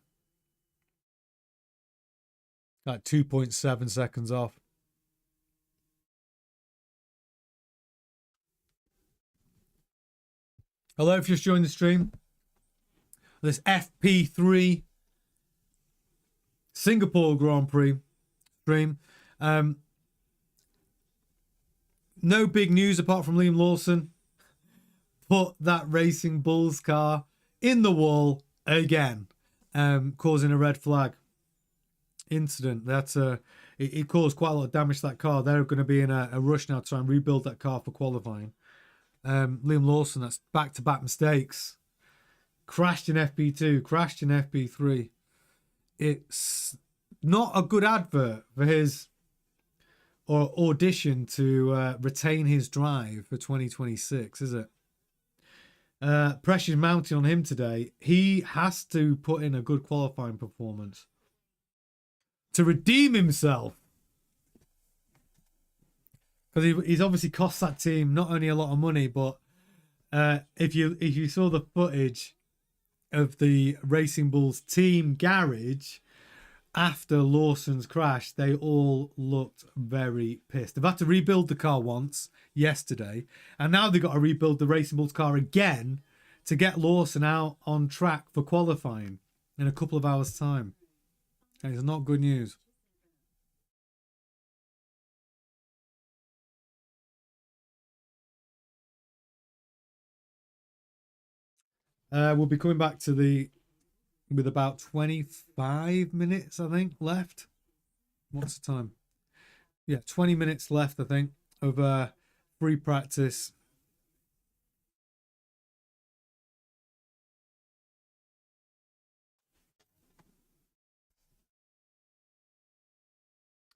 Like 2.7 seconds off. Hello, if you just joined the stream. This FP3 Singapore Grand Prix stream. No big news apart from Liam Lawson put that Racing Bulls car in the wall again, causing a red flag incident. It caused quite a lot of damage to that car. They're going to be in a rush now to try and rebuild that car for qualifying. Liam Lawson, that's back-to-back mistakes. crashed in FP2, crashed in FP3. It's not a good advert for his or audition to retain his drive for 2026, is it? Pressure's mounting on him today. He has to put in a good qualifying performance to redeem himself, because he's obviously cost that team not only a lot of money, but if you saw the footage of the Racing Bulls team garage after Lawson's crash, they all looked very pissed. They've had to rebuild the car once yesterday, and now they've got to rebuild the Racing Bulls car again to get Lawson out on track for qualifying in a couple of hours' time. And it's not good news. We'll be coming back to with about 25 minutes, I think, left. What's the time? Yeah, 20 minutes left, I think, of free practice.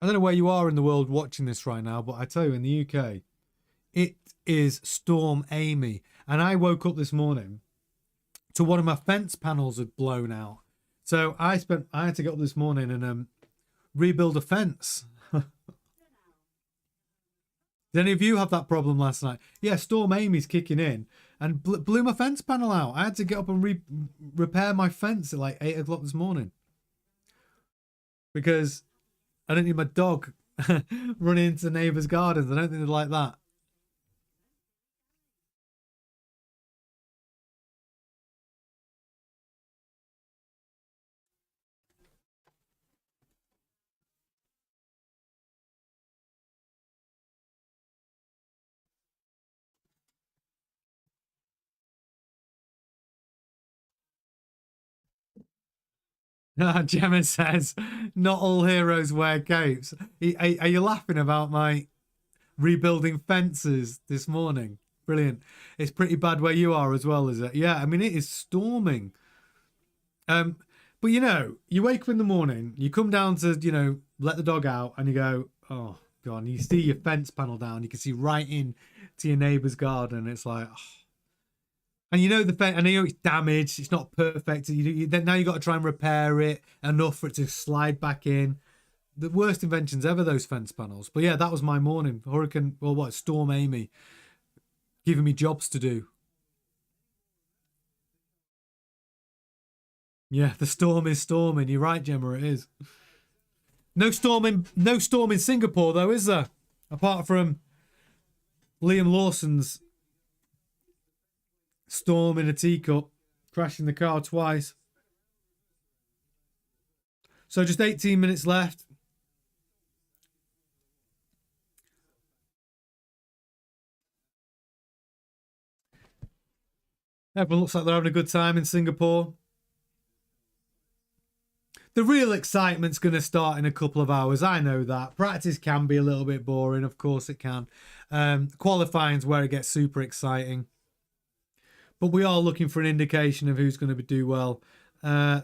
I don't know where you are in the world watching this right now, but I tell you, in the UK, it is Storm Amy. And I woke up this morning to one of my fence panels had blown out. So I had to get up this morning and rebuild a fence. Did any of you have that problem last night? Yeah, Storm Amy's kicking in and blew my fence panel out. I had to get up and repair my fence at like 8 o'clock this morning because I didn't need my dog running into neighbours' gardens. I don't think they'd like that. Gemma says, not all heroes wear capes. Are you laughing about my rebuilding fences this morning? Brilliant. It's pretty bad where you are as well, is it? Yeah, I mean, it is storming. But you know, you wake up in the morning, you come down to, let the dog out and you go, oh, God, and you see your fence panel down. You can see right in to your neighbour's garden. It's like, oh. And you know the fence, and you know it's damaged. It's not perfect. Now you got to try and repair it enough for it to slide back in. The worst inventions ever, those fence panels. But yeah, that was my morning. Storm Amy, giving me jobs to do. Yeah, the storm is storming. You're right, Gemma. It is. No storm in Singapore though, is there? Apart from Liam Lawson's storm in a teacup, crashing the car twice. So just 18 minutes left. Everyone looks like they're having a good time in Singapore. The real excitement's going to start in a couple of hours. I know that. Practice can be a little bit boring. Of course it can. Qualifying's where it gets super exciting. But we are looking for an indication of who's going to do well.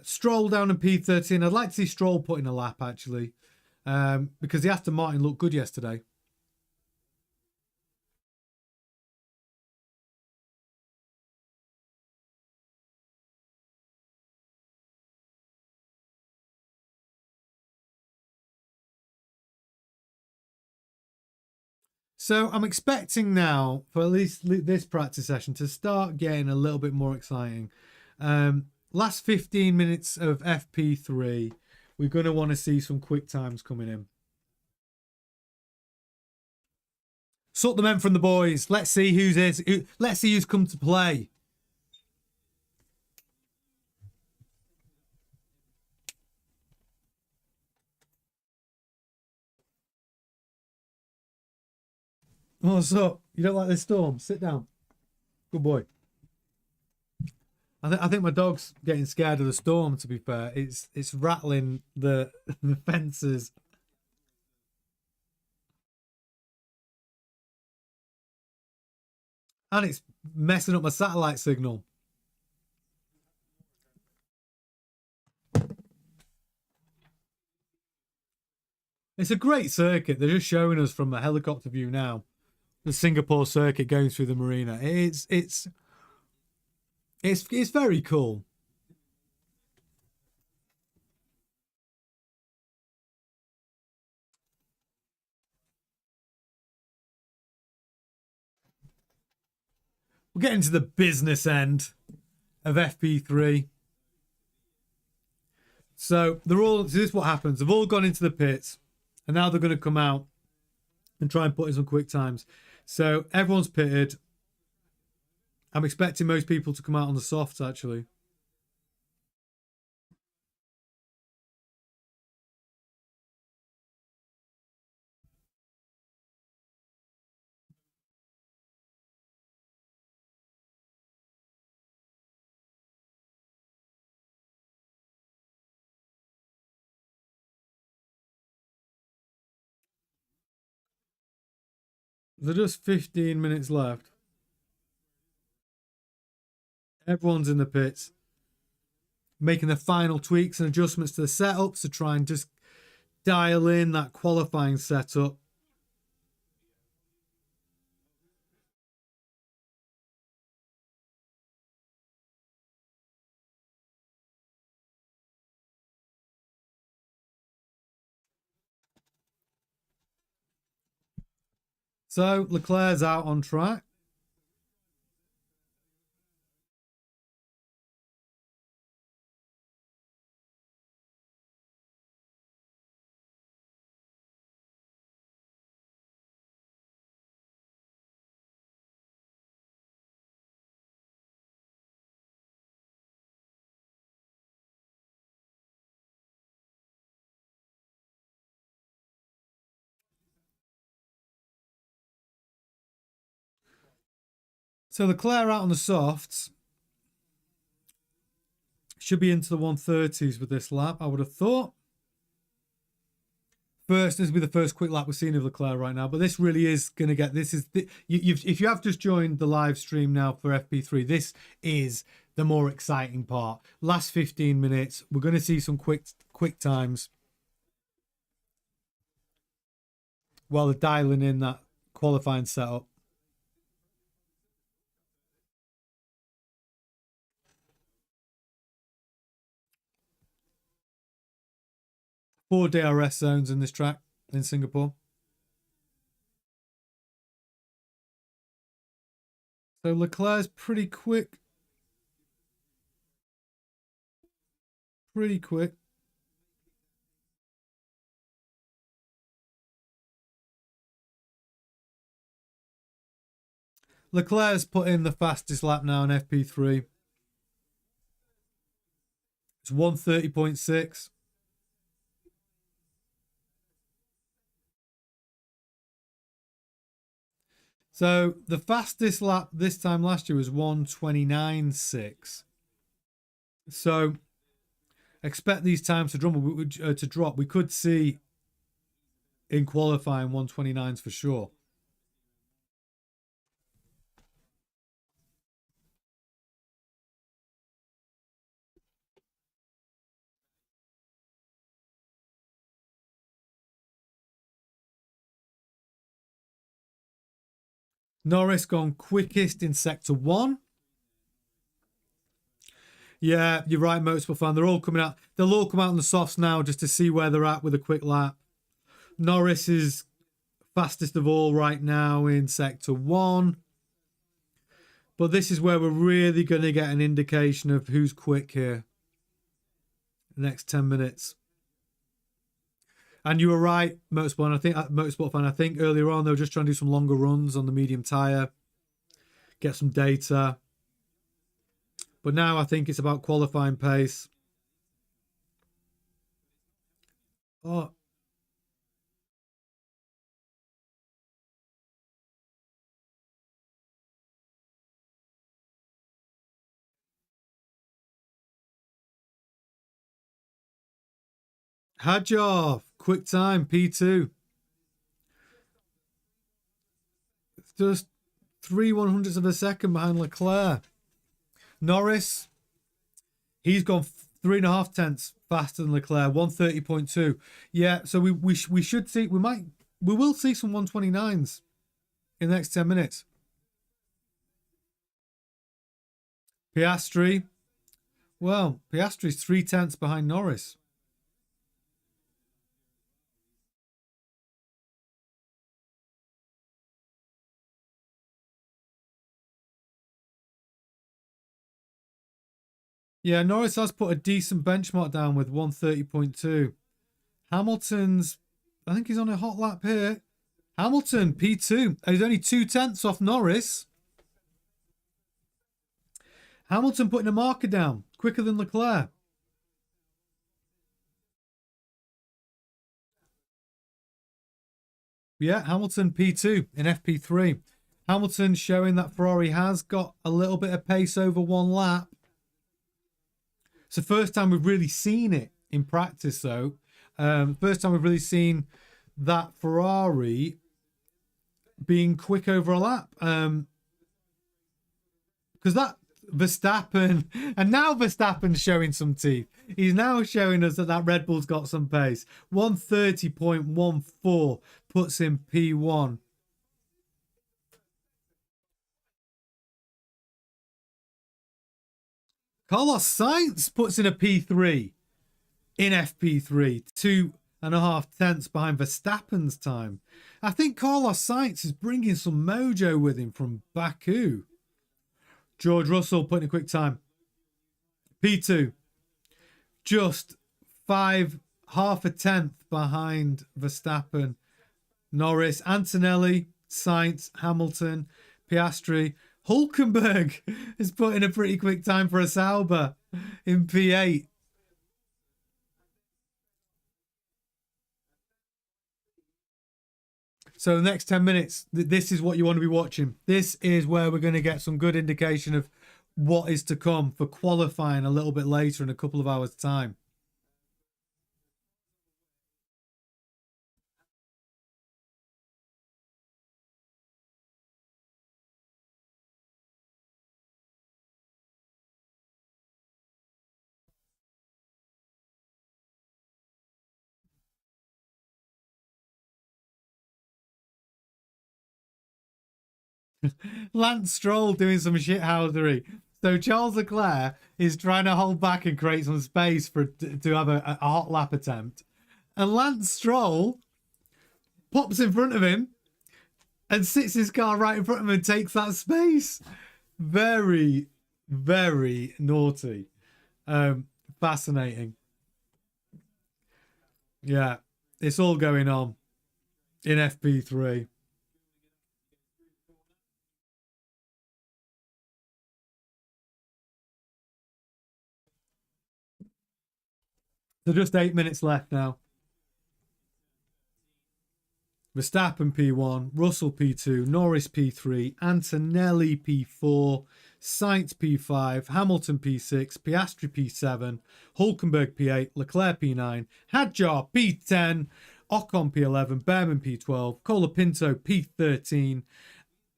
Stroll down in P13. I'd like to see Stroll put in a lap, actually. Because the Aston Martin looked good yesterday. So I'm expecting now, for at least this practice session, to start getting a little bit more exciting. Last 15 minutes of FP3, we're going to want to see some quick times coming in. Sort the men from the boys. Let's see let's see who's come to play. What's up? You don't like this storm? Sit down. Good boy. I think my dog's getting scared of the storm, to be fair. It's rattling the fences. And it's messing up my satellite signal. It's a great circuit. They're just showing us from a helicopter view now. The Singapore circuit going through the marina. It's very cool. We're getting to the business end of FP3. So this is what happens. They've all gone into the pits, and now they're going to come out and try and put in some quick times. So everyone's pitted. I'm expecting most people to come out on the softs, actually. There's just 15 minutes left. Everyone's in the pits, making the final tweaks and adjustments to the setups to try and just dial in that qualifying setup. So Leclerc's out on track. So Leclerc out on the softs. Should be into the 130s with this lap, I would have thought. This will be the first quick lap we're seeing of Leclerc right now, but this really is going to get, if you have just joined the live stream now for FP3, this is the more exciting part. Last 15 minutes, we're going to see some quick times while they're dialing in that qualifying setup. Four DRS zones in this track in Singapore. So Leclerc's pretty quick. Pretty quick. Leclerc's put in the fastest lap now in FP3. It's 1:30.6. So the fastest lap this time last year was 1:29.6. So expect these times to drop. We could see in qualifying 1:29s for sure. Norris gone quickest in sector 1. Yeah, you're right, Motorsport fan. They're all coming out. They'll all come out on the softs now just to see where they're at with a quick lap. Norris is fastest of all right now in sector 1. But this is where we're really going to get an indication of who's quick here. The next 10 minutes. And you were right, Motorsport fan. I think earlier on they were just trying to do some longer runs on the medium tyre, get some data. But now I think it's about qualifying pace. Oh. Hadjar, quick time, P2. Just 3/100ths of a second behind Leclerc. Norris, he's gone 3.5 tenths faster than Leclerc, 130.2. Yeah, so we should see, we will see some 129s in the next 10 minutes. Piastri, well, Piastri's 3 tenths behind Norris. Yeah, Norris has put a decent benchmark down with 130.2. Hamilton's, I think he's on a hot lap here. Hamilton, P2. He's only 2 tenths off Norris. Hamilton putting a marker down quicker than Leclerc. Yeah, Hamilton P2 in FP3. Hamilton showing that Ferrari has got a little bit of pace over 1 lap. It's the first time we've really seen it in practice, though. First time we've really seen that Ferrari being quick over a lap. Because that Verstappen, and now Verstappen's showing some teeth. He's now showing us that Red Bull's got some pace. 130.14 puts him P1. Carlos Sainz puts in a P3 in FP3, 2.5 tenths behind Verstappen's time. I think Carlos Sainz is bringing some mojo with him from Baku. George Russell putting a quick time. P2, just half a tenth behind Verstappen. Norris, Antonelli, Sainz, Hamilton, Piastri. Hulkenberg is putting a pretty quick time for a Sauber in P8. So the next 10 minutes, this is what you want to be watching. This is where we're going to get some good indication of what is to come for qualifying a little bit later in a couple of hours' time. Lance Stroll doing some shithousery. So Charles Leclerc is trying to hold back and create some space to have a hot lap attempt. And Lance Stroll pops in front of him and sits his car right in front of him and takes that space. Very, very naughty. Fascinating. Yeah, it's all going on in FP3. So just 8 minutes left now. Verstappen P1, Russell P2, Norris P3, Antonelli P4, Sainz P5, Hamilton P6, Piastri P7, Hulkenberg P8, Leclerc P9, Hadjar P10, Ocon P11, Behrman P12, Colapinto P13,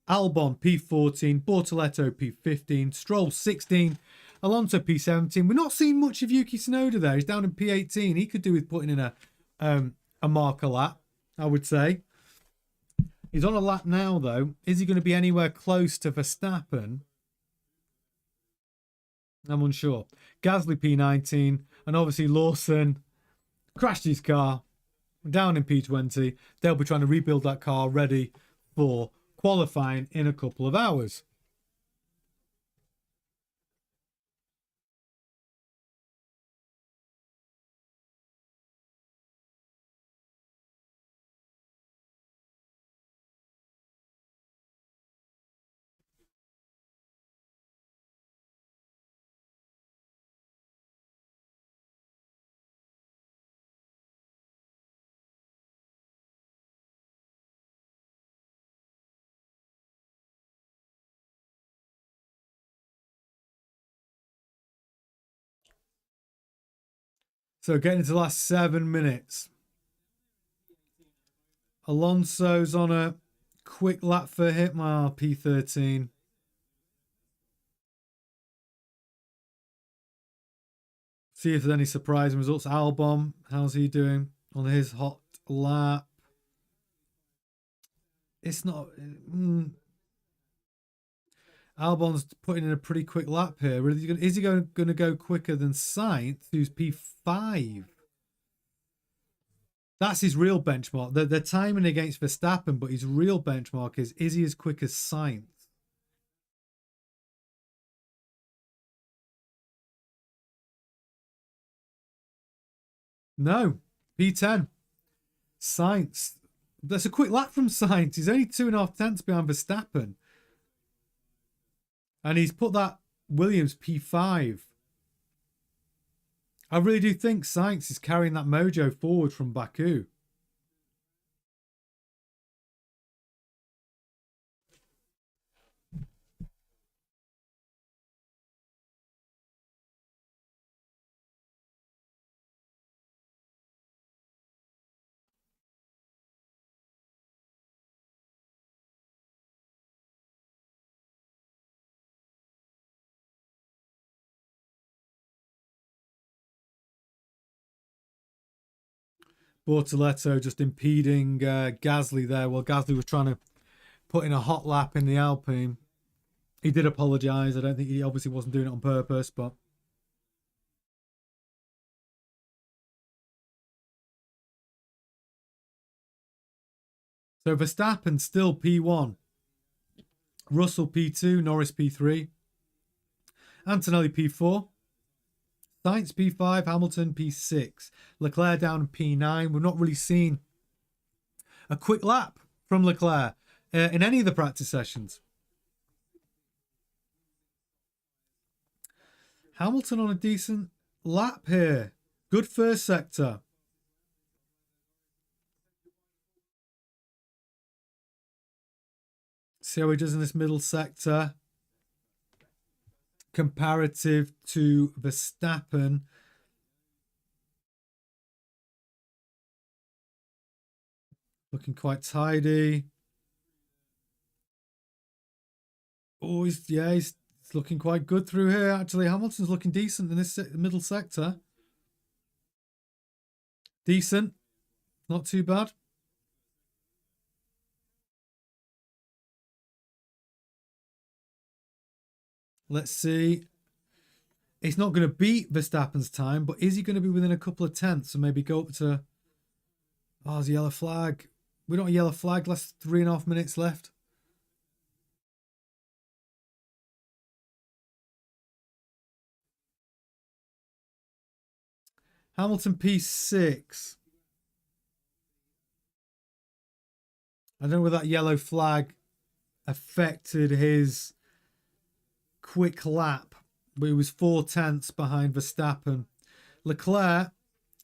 Albon P14, Bortoletto P15, Stroll 16, Alonso P17. We're not seeing much of Yuki Tsunoda there. He's down in P18. He could do with putting in a marker lap, I would say. He's on a lap now, though. Is he going to be anywhere close to Verstappen? I'm unsure. Gasly P19, and obviously Lawson crashed his car down in P20. They'll be trying to rebuild that car ready for qualifying in a couple of hours. So getting into the last 7 minutes. Alonso's on a quick lap for Hitmar, P13. See if there's any surprising results. Albon, how's he doing on his hot lap? It's not... Albon's putting in a pretty quick lap here. Is he going to go quicker than Sainz, who's P5? That's his real benchmark. They're timing against Verstappen, but his real benchmark is he as quick as Sainz? No, P10. Sainz. That's a quick lap from Sainz. He's only 2.5 tenths behind Verstappen. And he's put that Williams P5. I really do think Sainz is carrying that mojo forward from Baku. Bortoletto just impeding Gasly there. Well, Gasly was trying to put in a hot lap in the Alpine. He did apologise. I don't think he obviously wasn't doing it on purpose, but... So Verstappen still P1. Russell P2, Norris P3. Antonelli P4. Sainz P5, Hamilton P6. Leclerc down P9. We've not really seen a quick lap from Leclerc in any of the practice sessions. Hamilton on a decent lap here. Good first sector. See how he does in this middle sector. Comparative to Verstappen. Looking quite tidy. Oh, he's looking quite good through here. Actually, Hamilton's looking decent in this middle sector. Decent. Not too bad. Let's see. It's not going to beat Verstappen's time, but is he going to be within a couple of tenths and maybe go up to... Oh, there's a yellow flag. We don't have a yellow flag. Last 3.5 minutes left. Hamilton P6. I don't know whether that yellow flag affected his quick lap, but he was 4 tenths behind Verstappen. Leclerc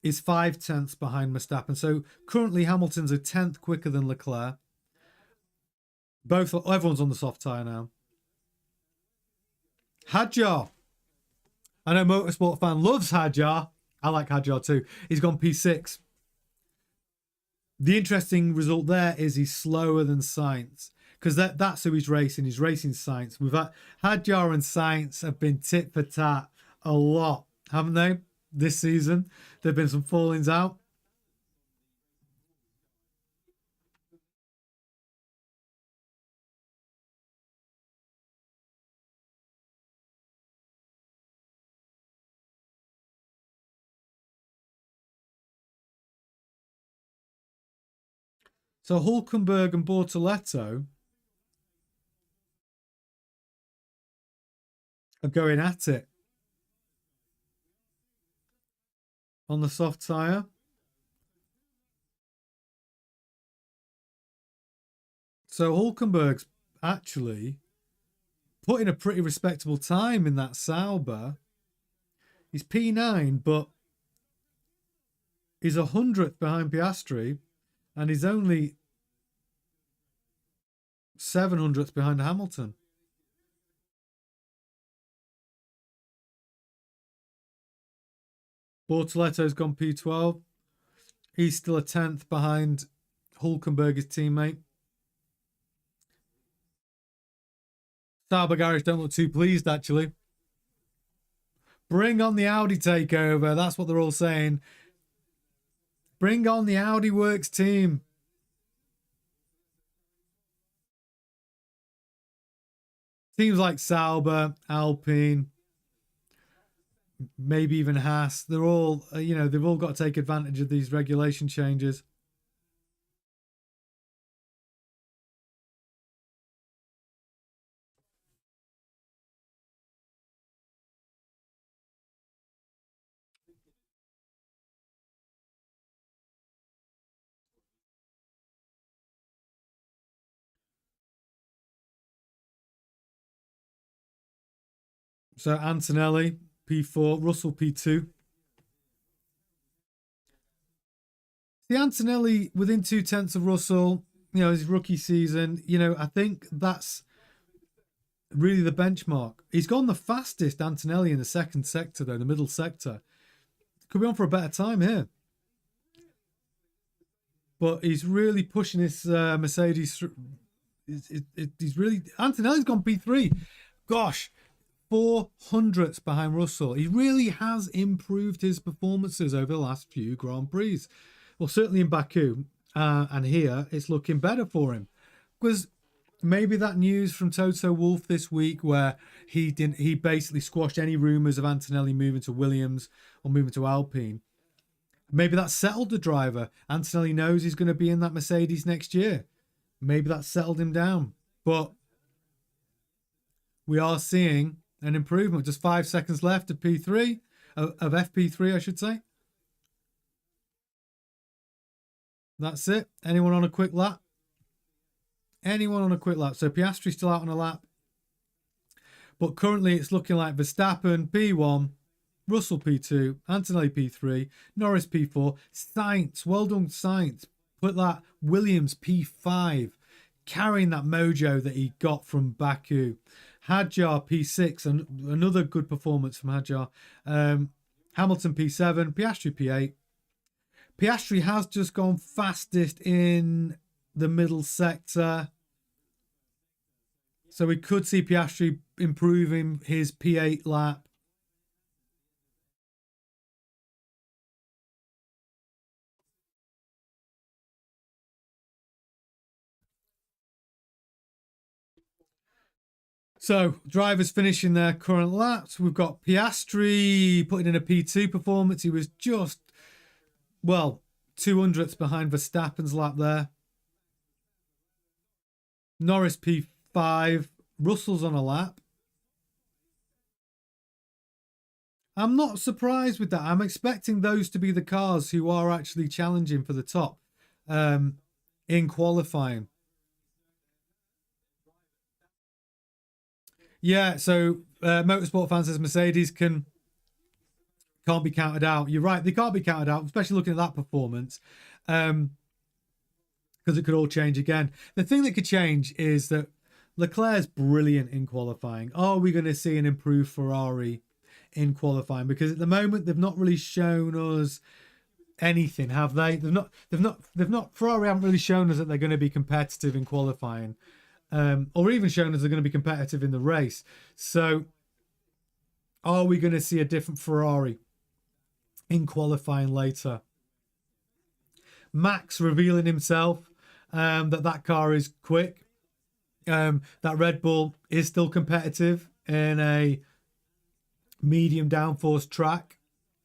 is 5 tenths behind Verstappen. So currently Hamilton's a tenth quicker than Leclerc. Everyone's on the soft tyre now. Hadjar. I know Motorsport fan loves Hadjar. I like Hadjar too. He's gone P6. The interesting result there is he's slower than Sainz. Because that's who he's racing. He's racing Sainz. We've had Hadjar and Sainz have been tit for tat a lot, haven't they? This season, there've been some fallings out. So Hulkenberg and Bortoletto are going at it on the soft tyre. So Hulkenberg's actually put in a pretty respectable time in that Sauber. He's P9, but he's 100th behind Piastri, and he's only 700th behind Hamilton. Bortoletto's gone P12. He's still a 10th behind Hulkenberg, his teammate. Sauber Garage don't look too pleased, actually. Bring on the Audi takeover. That's what they're all saying. Bring on the Audi Works team. Teams like Sauber, Alpine, maybe even Haas. They're all, they've all got to take advantage of these regulation changes. So Antonelli, P4, Russell, P2. The Antonelli within 2/10 of Russell, his rookie season, I think that's really the benchmark. He's gone the fastest, Antonelli, in the second sector, though, the middle sector. Could be on for a better time here. But he's really pushing his Mercedes. He's really... Antonelli's gone P3. Gosh, 400ths behind Russell. He really has improved his performances over the last few Grand Prix. Well, certainly in Baku, and here it's looking better for him, because maybe that news from Toto Wolff this week, where he basically squashed any rumours of Antonelli moving to Williams or moving to Alpine. Maybe that settled the driver. Antonelli knows he's going to be in that Mercedes next year. Maybe that settled him down. But we are seeing an improvement. Just 5 seconds left of P3, of FP3, I should say. That's it. Anyone on a quick lap? Anyone on a quick lap? So Piastri's still out on a lap. But currently it's looking like Verstappen P1, Russell P2, Antonelli P3, Norris P4, Sainz, well done Sainz, put that Williams P5, carrying that mojo that he got from Baku. Hadjar P6, and another good performance from Hadjar. Hamilton P7, Piastri P8. Piastri has just gone fastest in the middle sector. So we could see Piastri improving his P8 lap. So drivers finishing their current laps. We've got Piastri putting in a P2 performance. He was just, 200ths behind Verstappen's lap there. Norris P5. Russell's on a lap. I'm not surprised with that. I'm expecting those to be the cars who are actually challenging for the top in qualifying. Yeah, so Motorsport fans says Mercedes can't be counted out. You're right, they can't be counted out, especially looking at that performance, because it could all change again. The thing that could change is that Leclerc's brilliant in qualifying. Are we going to see an improved Ferrari in qualifying? Because at the moment they've not really shown us anything, have they? Ferrari haven't really shown us that they're going to be competitive in qualifying. Or even shown us they're going to be competitive in the race. So are we going to see a different Ferrari in qualifying later? Max revealing himself that car is quick. That Red Bull is still competitive in a medium downforce track.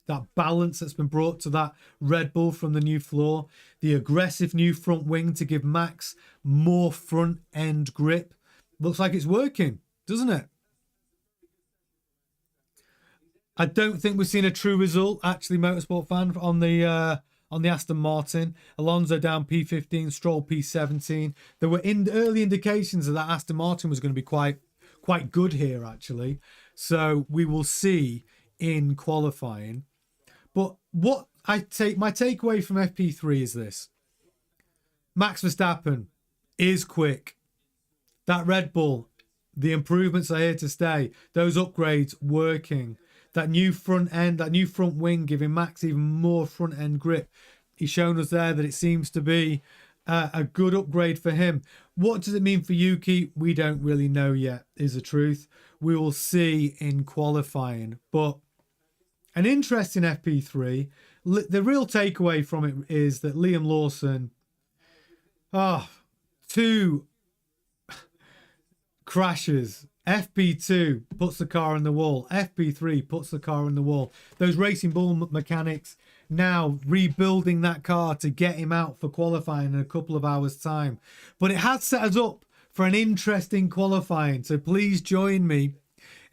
That balance that's been brought to that Red Bull from the new floor. The aggressive new front wing to give Max more front end grip. Looks like it's working, doesn't it? I don't think we've seen a true result, actually, Motorsport fan, on the Aston Martin. Alonso down P15, Stroll P17. There were early indications that Aston Martin was going to be quite good here, actually. So we will see in qualifying. But what my takeaway from FP3 is this: Max Verstappen is quick. That Red Bull, the improvements are here to stay. Those upgrades working. That new front end, that new front wing, giving Max even more front end grip. He's shown us there that it seems to be a good upgrade for him. What does it mean for Yuki? We don't really know yet, is the truth. We will see in qualifying. But an interesting FP3. The real takeaway from it is that Liam Lawson, two crashes. FP2 puts the car on the wall. FP3 puts the car on the wall. Those Racing Bull mechanics now rebuilding that car to get him out for qualifying in a couple of hours' time. But it has set us up for an interesting qualifying. So please join me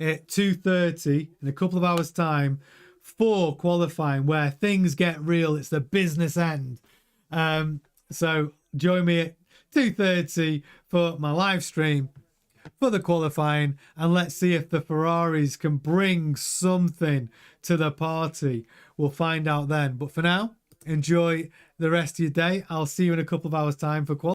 at 2:30 in a couple of hours' time for qualifying, where things get real. It's the business end. So join me at 2:30 for my live stream for the qualifying, and let's see if the Ferraris can bring something to the party. We'll find out then. But for now, enjoy the rest of your day. I'll see you in a couple of hours' time for qualifying.